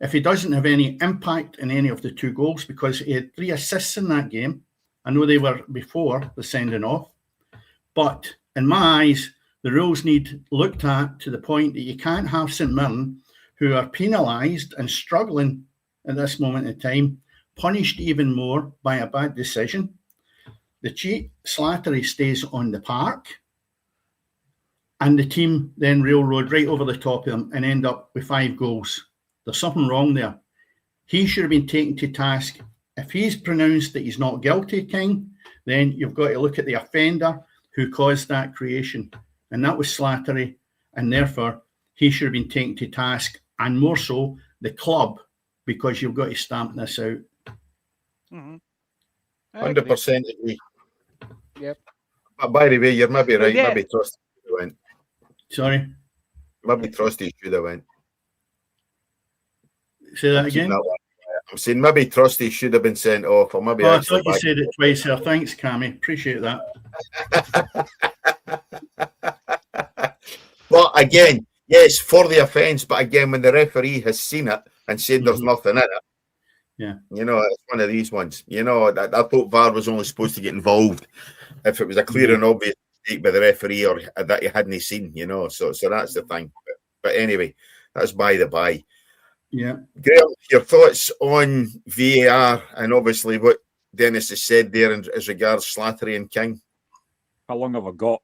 If he doesn't have any impact in any of the 2 goals, because he had 3 assists in that game, I know they were before the sending off, but in my eyes, the rules need looked at to the point that you can't have St Mirren, who are penalised and struggling at this moment in time, punished even more by a bad decision. The cheat, Slattery, stays on the park, and the team then railroad right over the top of him and end up with 5 goals. There's something wrong there. He should have been taken to task. If he's pronounced that he's not guilty, King, then you've got to look at the offender who caused that creation. And that was Slattery, and therefore he should have been taken to task, and more so the club, because you've got to stamp this out. 100% agree. Yep. But by the way, you're maybe right. Yeah. Maybe Trusty should have went. Sorry? Maybe Trusty should have went. Say that again? I'm saying maybe Trusty should have been sent off, or maybe I thought you said it twice there. Thanks, Cammy. Appreciate that. But again, yes, for the offence, but again, when the referee has seen it and said there's nothing in it, yeah, you know, it's one of these ones. You know, I thought VAR was only supposed to get involved if it was a clear and obvious mistake by the referee or that you hadn't seen, you know. So that's the thing. But anyway, that's by the by. Yeah. Graham, your thoughts on VAR and obviously what Dennis has said there as regards Slattery and King? How long have I got?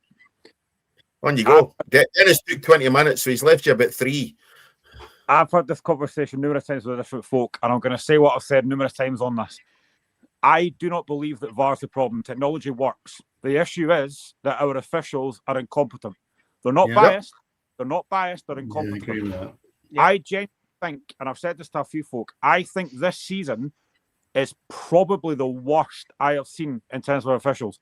On you go. Dennis took 20 minutes, so he's left you about 3. I've had this conversation numerous times with different folk, and I'm going to say what I've said numerous times on this. I do not believe that VAR is the problem. Technology works. The issue is that our officials are incompetent. They're not biased. They're not biased. They're incompetent. I agree with that. Yeah. I genuinely think, and I've said this to a few folk, I think this season is probably the worst I have seen in terms of officials.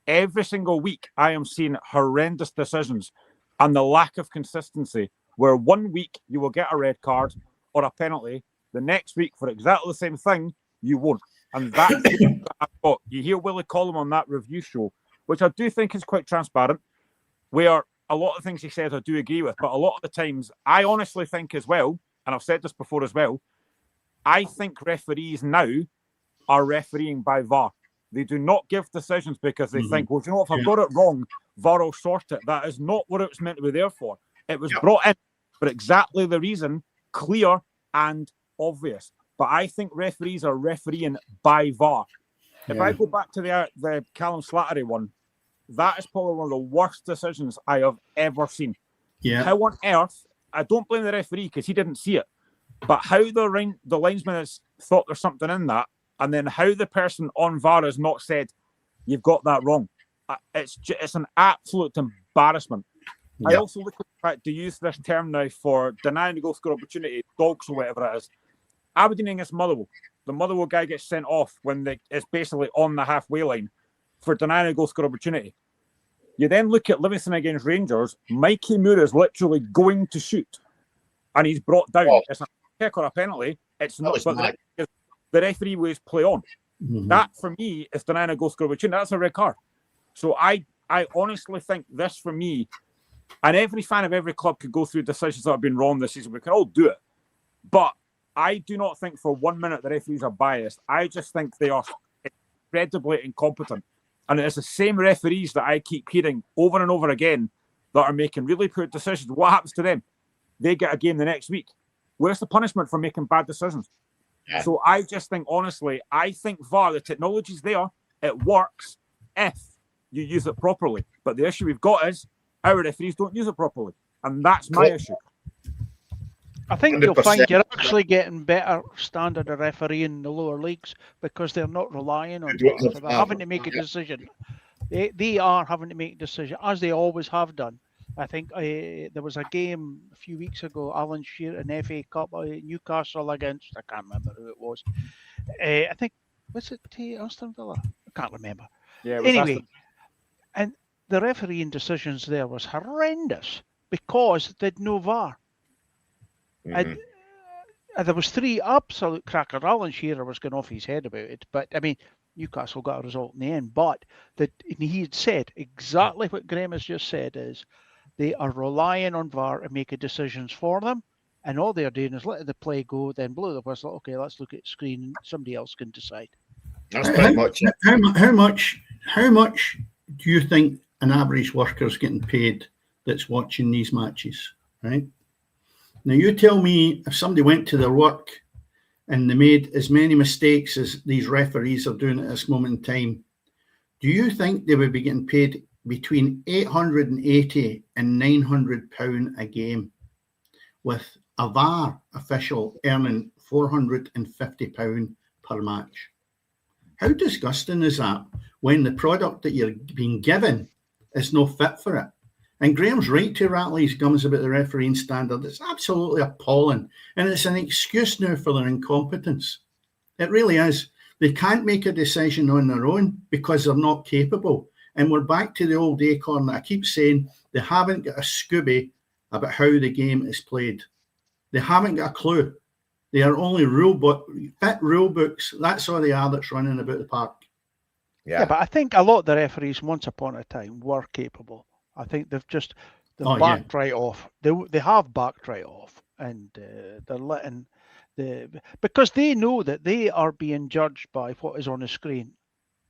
Every single week, I am seeing horrendous decisions and the lack of consistency, where 1 week you will get a red card or a penalty, the next week for exactly the same thing, you won't. And that's what I've got. You hear Willie Collum on that review show, which I do think is quite transparent, where a lot of things he says I do agree with, but a lot of the times I honestly think as well, and I've said this before as well, I think referees now are refereeing by VAR. They do not give decisions because they think, well, do you know what, if I've got it wrong, VAR will sort it. That is not what it was meant to be there for. It was brought in for exactly the reason, clear and obvious. But I think referees are refereeing by VAR. If I go back to the Callum Slattery one, that is probably one of the worst decisions I have ever seen. Yeah. How on earth, I don't blame the referee because he didn't see it, but how the linesman has thought there's something in that, and then how the person on VAR has not said, you've got that wrong. It's an absolute embarrassment. Yeah. I also look at the fact to use this term now for denying the goal score opportunity, dogs or whatever it is. Aberdeen against Motherwell. The Motherwell guy gets sent off when it's basically on the halfway line for denying a goal score opportunity. You then look at Livingston against Rangers. Mikey Moore is literally going to shoot, and he's brought down. Oh. It's a kick or a penalty. It's not, but the referee was play on. Mm-hmm. That for me is denying a goal score opportunity. That's a red card. So I honestly think this for me, and every fan of every club could go through decisions that have been wrong this season. We can all do it, but I do not think for 1 minute the referees are biased. I just think they are incredibly incompetent. And it's the same referees that I keep hearing over and over again that are making really poor decisions. What happens to them? They get a game the next week. Where's the punishment for making bad decisions? Yeah. So I just think, honestly, I think VAR, the technology's there. It works if you use it properly. But the issue we've got is our referees don't use it properly. And that's my issue. I think you'll find you're actually getting better standard of referee in the lower leagues because they're not relying on VAR. So they're having to make a decision. They are having to make a decision, as they always have done. I think there was a game a few weeks ago, Alan Shearer in FA Cup, Newcastle against, I can't remember who it was. I think, was it Aston Villa? I can't remember. Yeah. Anyway, and the refereeing decisions there was horrendous because they'd no VAR. Mm-hmm. And there was 3 absolute crackers. Alan Shearer was going off his head about it, but I mean, Newcastle got a result in the end. But he had said exactly what Graham has just said: is they are relying on VAR to make decisions for them, and all they're doing is letting the play go, then blow the whistle. Okay, let's look at the screen, and somebody else can decide. That's pretty much it. How much do you think an average worker is getting paid that's watching these matches? Right. Now, you tell me if somebody went to their work and they made as many mistakes as these referees are doing at this moment in time, do you think they would be getting paid between £880 and £900 a game, with a VAR official earning £450 per match? How disgusting is that when the product that you're being given is no fit for it? And Graham's right to rattle his gums about the refereeing standard. It's absolutely appalling. And it's an excuse now for their incompetence. It really is. They can't make a decision on their own because they're not capable. And we're back to the old acorn that I keep saying, they haven't got a Scooby about how the game is played. They haven't got a clue. They are only fit rule books. That's all they are that's running about the park. Yeah, but I think a lot of the referees once upon a time were capable. I think they've backed right off. They have backed right off, and they're letting because they know that they are being judged by what is on the screen.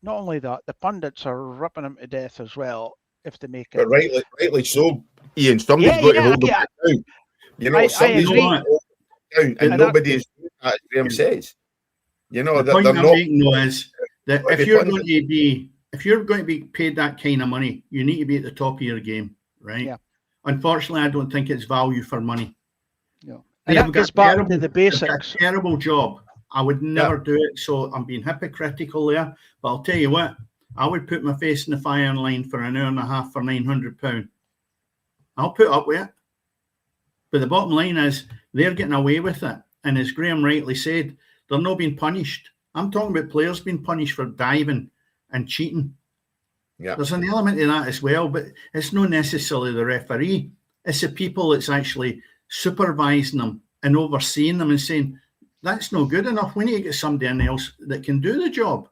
Not only that, the pundits are ripping them to death as well if they make it. But rightly so, Ian. Somebody's got to hold them down. You know, somebody's got to hold them down, and nobody is doing that, as Graham says. You know, the point I'm making though is that if you're going to be paid that kind of money, you need to be at the top of your game, right? Yeah. Unfortunately, I don't think it's value for money. Yeah. And that goes back to the basics. They've got a terrible job, I would never do it. So I'm being hypocritical there. But I'll tell you what, I would put my face in the firing line for an hour and a half for £900. I'll put up with it. But the bottom line is they're getting away with it. And as Graham rightly said, they're not being punished. I'm talking about players being punished for diving and cheating. Yeah. There's an element of that as well, but it's not necessarily the referee. It's the people that's actually supervising them and overseeing them and saying, that's not good enough. We need to get somebody else that can do the job.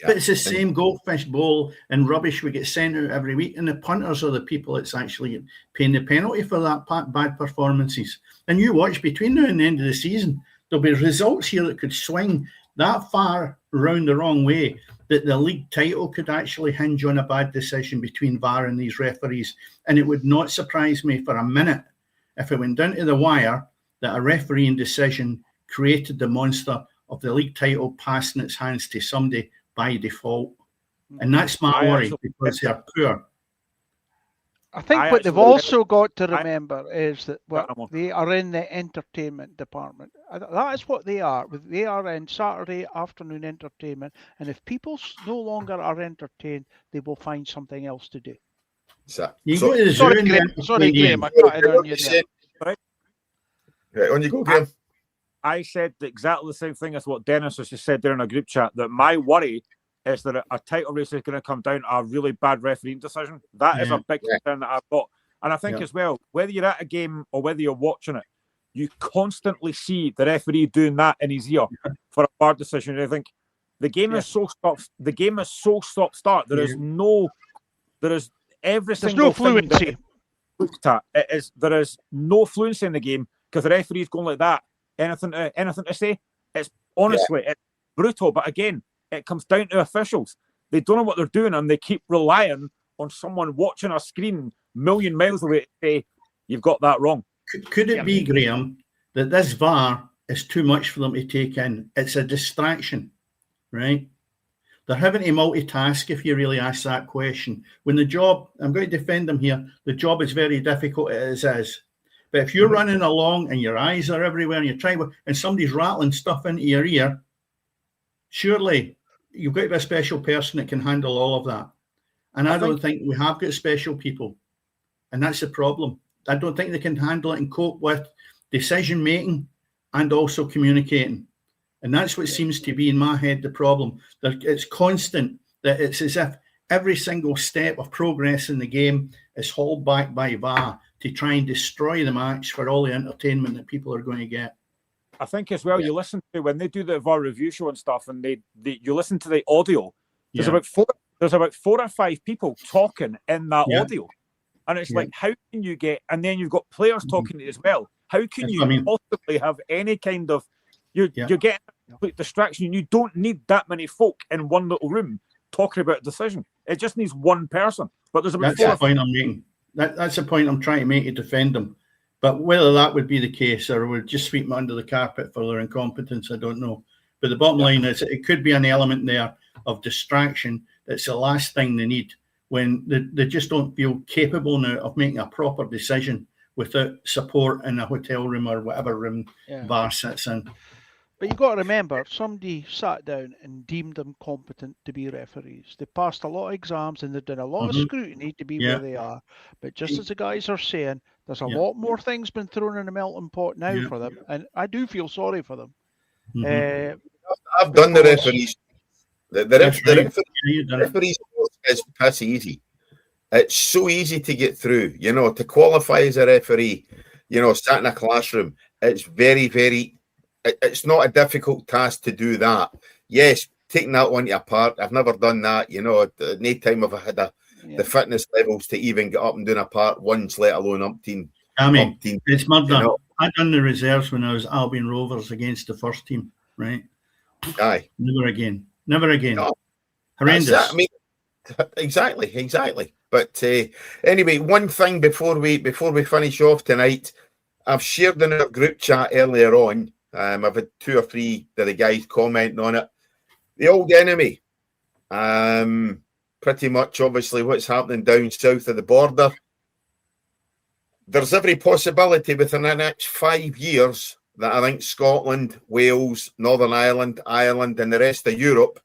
Yeah. But it's the same goldfish bowl and rubbish we get sent out every week. And the punters are the people that's actually paying the penalty for that bad performances. And you watch between now and the end of the season, there'll be results here that could swing that far around the wrong way that the league title could actually hinge on a bad decision between VAR and these referees. And it would not surprise me for a minute if it went down to the wire that a refereeing decision created the monster of the league title passing its hands to somebody by default. And that's my worry, because they're poor. I think what they've also got to remember is that they are in the entertainment department. That is what they are. They are in Saturday afternoon entertainment. And if people no longer are entertained, they will find something else to do. Sorry, Graham, I cut it on you there. Right, on you go, Graham. I said exactly the same thing as what Dennis has just said there in a group chat, that my worry is that a title race is going to come down to a really bad refereeing decision. That is a big concern that I've got. And I think as well, whether you're at a game or whether you're watching it, you constantly see the referee doing that in his ear for a bad decision. And I think the game is so stop-start. There is every single no fluency. Looked at. There is no fluency in the game because the referee's going like that. Anything to say? It's honestly it's brutal. But again, it comes down to officials. They don't know what they're doing, and they keep relying on someone watching a screen a million miles away to say, you've got that wrong. Could it be, Graham, that this VAR is too much for them to take in? It's a distraction, right? They're having to multitask, if you really ask that question. When the job, I'm going to defend them here, the job is very difficult as is. But if you're running along and your eyes are everywhere and you're trying, and somebody's rattling stuff into your ear, surely you've got to be a special person that can handle all of that. And I don't think we have got special people. And that's the problem. I don't think they can handle it and cope with decision making and also communicating. And that's what seems to be in my head the problem. That it's constant, that it's as if every single step of progress in the game is hauled back by VAR to try and destroy the match for all the entertainment that people are going to get. I think as well, you listen to when they do the VAR review show and stuff, and you listen to the audio. There's about 4 or 5 people talking in that audio, and it's like, how can you get? And then you've got players talking as well. How can you possibly have any kind of? You're getting a complete distraction. You don't need that many folk in one little room talking about a decision. It just needs one person. But there's about that's the point I'm making. That's the point I'm trying to make to defend them. But whether that would be the case or would just sweep them under the carpet for their incompetence, I don't know. But the bottom line is it could be an element there of distraction. That's the last thing they need when they just don't feel capable now of making a proper decision without support in a hotel room or whatever room VAR sits in. But you've got to remember, somebody sat down and deemed them competent to be referees. They passed a lot of exams and they've done a lot of scrutiny to be where they are. But just as the guys are saying, there's a lot more things been thrown in the melting pot now for them. And I do feel sorry for them. I've done the referees. The referees is piss easy. It's so easy to get through. To qualify as a referee, sat in a classroom, it's very, very... It's not a difficult task to do that. Yes, taking that one apart, I've never done that. At no time have I had the fitness levels to even get up and doing a part once, let alone umpteen. It's murder. I done the reserves when I was Albion Rovers against the first team, right? Aye. Never again. No. Horrendous. Exactly. But anyway, one thing before we finish off tonight, I've shared in our group chat earlier on. I've had 2 or 3 of the guys commenting on it. The old enemy. Pretty much, obviously, what's happening down south of the border. There's every possibility within the next 5 years that I think Scotland, Wales, Northern Ireland, Ireland, and the rest of Europe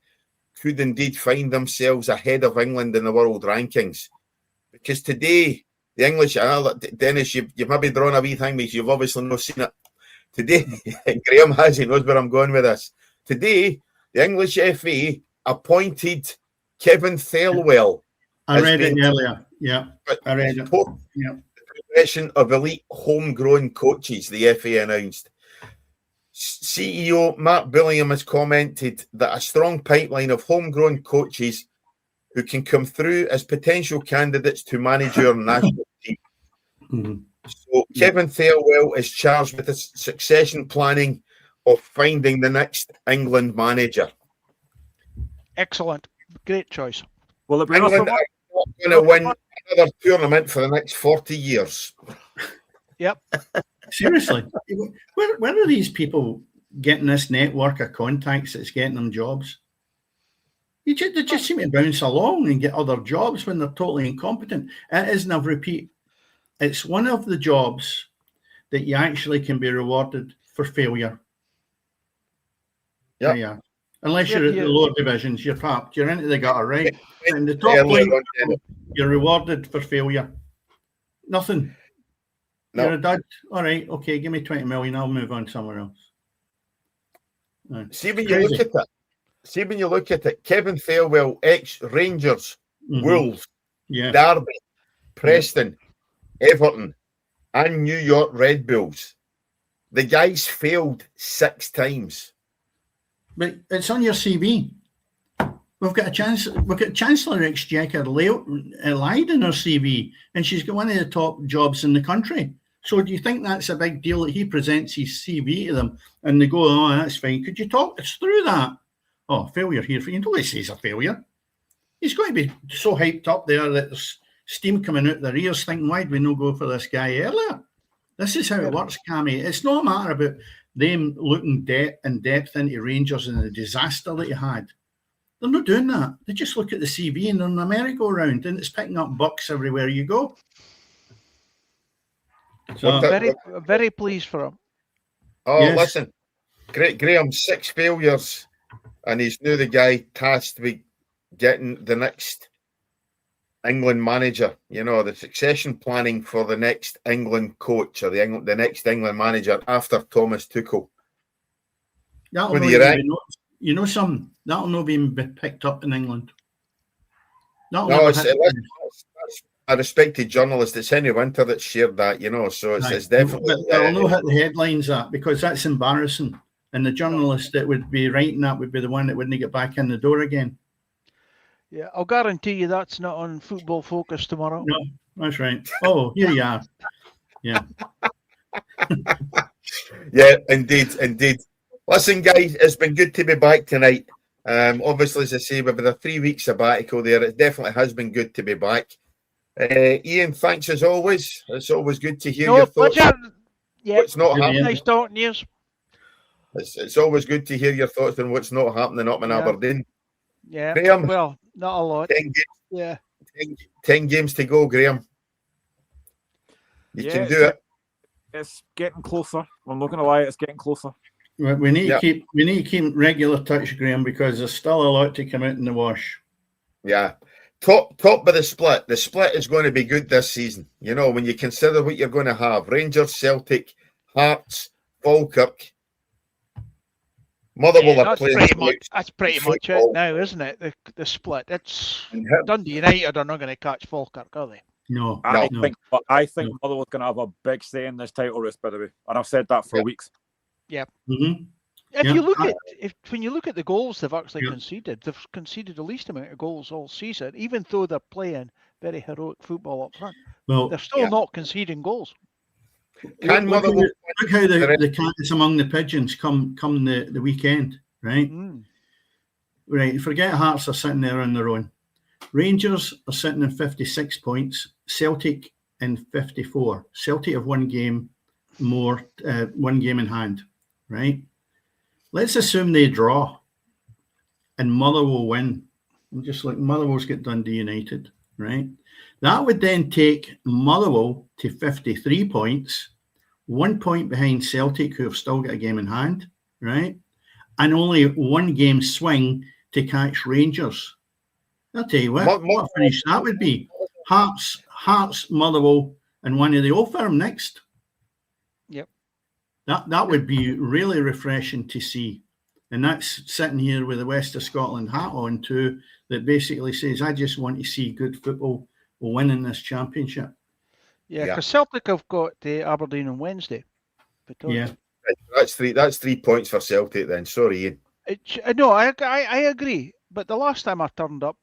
could indeed find themselves ahead of England in the world rankings. Because today, the English, Dennis, you've maybe drawn a wee thing because you've obviously not seen it. Today, Graham has, he knows where I'm going with this. Today, the English FA appointed Kevin Thelwell. I read it earlier. Yeah, I read it. Yeah. The progression of elite homegrown coaches, the FA announced. CEO Matt Billingham has commented that a strong pipeline of homegrown coaches who can come through as potential candidates to manage your national team. Mm-hmm. So Kevin Thelwell is charged with the succession planning of finding the next England manager. Excellent. Great choice. Will it be England are not going to win another tournament for the next 40 years. Yep. Seriously. Where are these people getting this network of contacts that's getting them jobs? They just seem to bounce along and get other jobs when they're totally incompetent. It isn't a repeat. It's one of the jobs that you actually can be rewarded for failure. Yeah. Unless you're at the lower divisions, you're into the gutter, right? In the top league, you're rewarded for failure. Nothing. No. You're a dud. All right, okay, give me 20 million. I'll move on somewhere else. See when you look at it, Kevin Thelwell, ex-Rangers, Wolves, Derby, Preston, Everton, and New York Red Bulls. The guy's failed 6 times. But it's on your CV. We've got Chancellor Exchequer lied in her CV, and she's got one of the top jobs in the country. So do you think that's a big deal that he presents his CV to them and they go, oh, that's fine. Could you talk us through that? Oh, failure here. You know what he says a failure. He's going to be so hyped up there that there's steam coming out their ears thinking, why did we not go for this guy earlier? This is how it works, Cammy. It's not a matter about them looking in depth into Rangers and the disaster that you had. They're not doing that. They just look at the CV and they're in a merry-go-round and it's picking up bucks everywhere you go. So very pleased for him. Oh, yes. Listen, Graham, 6 failures, and he's now the guy tasked with getting the next England manager. You know, the succession planning for the next England coach or the next England manager after Thomas Tuchel. That'll not be picked up in England. It's a respected journalist. It's Henry Winter that shared that, you know, so it's definitely... But I'll know hit the headlines that, because that's embarrassing. And the journalist that would be writing that would be the one that wouldn't get back in the door again. Yeah, I'll guarantee you that's not on Football Focus tomorrow. No, that's right. Oh, here you are. Yeah. Yeah, indeed. Listen, guys, it's been good to be back tonight. Obviously, as I say, with the 3 weeks sabbatical there, it definitely has been good to be back. Ian, thanks as always. It's always good to hear your thoughts. Yeah, what's not happening. Nice talking to you. It's always good to hear your thoughts on what's not happening up in Aberdeen. Yeah, Graham, well, not a lot. 10 games, yeah. 10 games to go, Graham. You can do it. It's getting closer. I'm not going to lie, it's getting closer. We need to keep regular touch, Graham, because there's still a lot to come out in the wash. Yeah. Top by the split. The split is going to be good this season. You know, when you consider what you're going to have. Rangers, Celtic, Hearts, Falkirk. Motherwell are playing. That's pretty much it now, isn't it? The split. It's Dundee United are not going to catch Falkirk, are they? No. I think Motherwell's going to have a big say in this title race, by the way. And I've said that for weeks. Yeah. Mm-hmm. When you look at the goals they've actually conceded, they've conceded the least amount of goals all season, even though they're playing very heroic football up front. Well, they're still not conceding goals. Look how the cats among the pigeons come the weekend, right? Right. Forget Hearts are sitting there on their own. Rangers are sitting in 56 points. Celtic in 54. Celtic have one game in hand, right? Let's assume they draw and Motherwell win. Just like Motherwell's got Dundee United, right? That would then take Motherwell to 53 points. 1 point behind Celtic, who have still got a game in hand, right? And only 1 game swing to catch Rangers. I'll tell you what a finish that would be. Hearts, Motherwell, and one of the Old Firm next. Yep. That would be really refreshing to see. And that's sitting here with the West of Scotland hat on too, that basically says, I just want to see good football winning this championship. Yeah, because Celtic have got Aberdeen on Wednesday. Yeah. That's 3 points for Celtic then. Sorry, Ian. No, I agree. But the last time I turned up,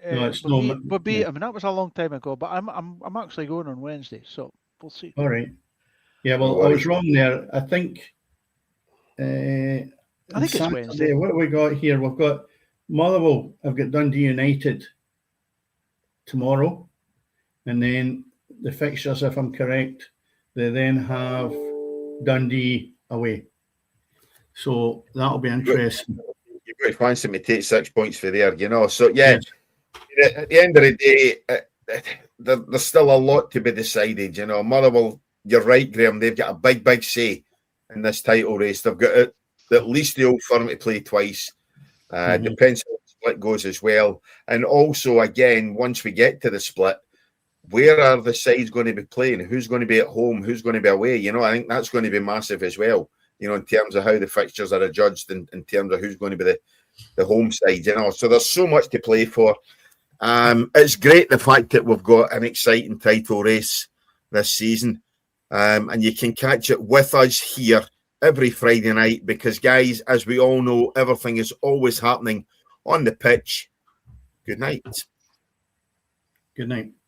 No, it's I mean, that was a long time ago. But I'm actually going on Wednesday, so we'll see. All right. Yeah, well, I was wrong there. I think it's Saturday, Wednesday. What have we got here? We've got Motherwell. I've got Dundee United tomorrow, and then the fixtures, if I'm correct, they then have Dundee away. So that'll be interesting. You've got to fancy me take 6 points for there, you know. So yeah, yes. At the end of the day, there's still a lot to be decided. You know, Motherwell. You're right, Graham. They've got a big say in this title race. They've got at least the Old Firm to play twice. Depends how the split goes as well. And also, again, once we get to the split, where are the sides going to be playing? Who's going to be at home? Who's going to be away? You know, I think that's going to be massive as well. You know, in terms of how the fixtures are adjudged, in terms of who's going to be the home side. You know, so there's so much to play for. It's great the fact that we've got an exciting title race this season. And you can catch it with us here every Friday night because, guys, as we all know, everything is always happening on the pitch. Good night. Good night.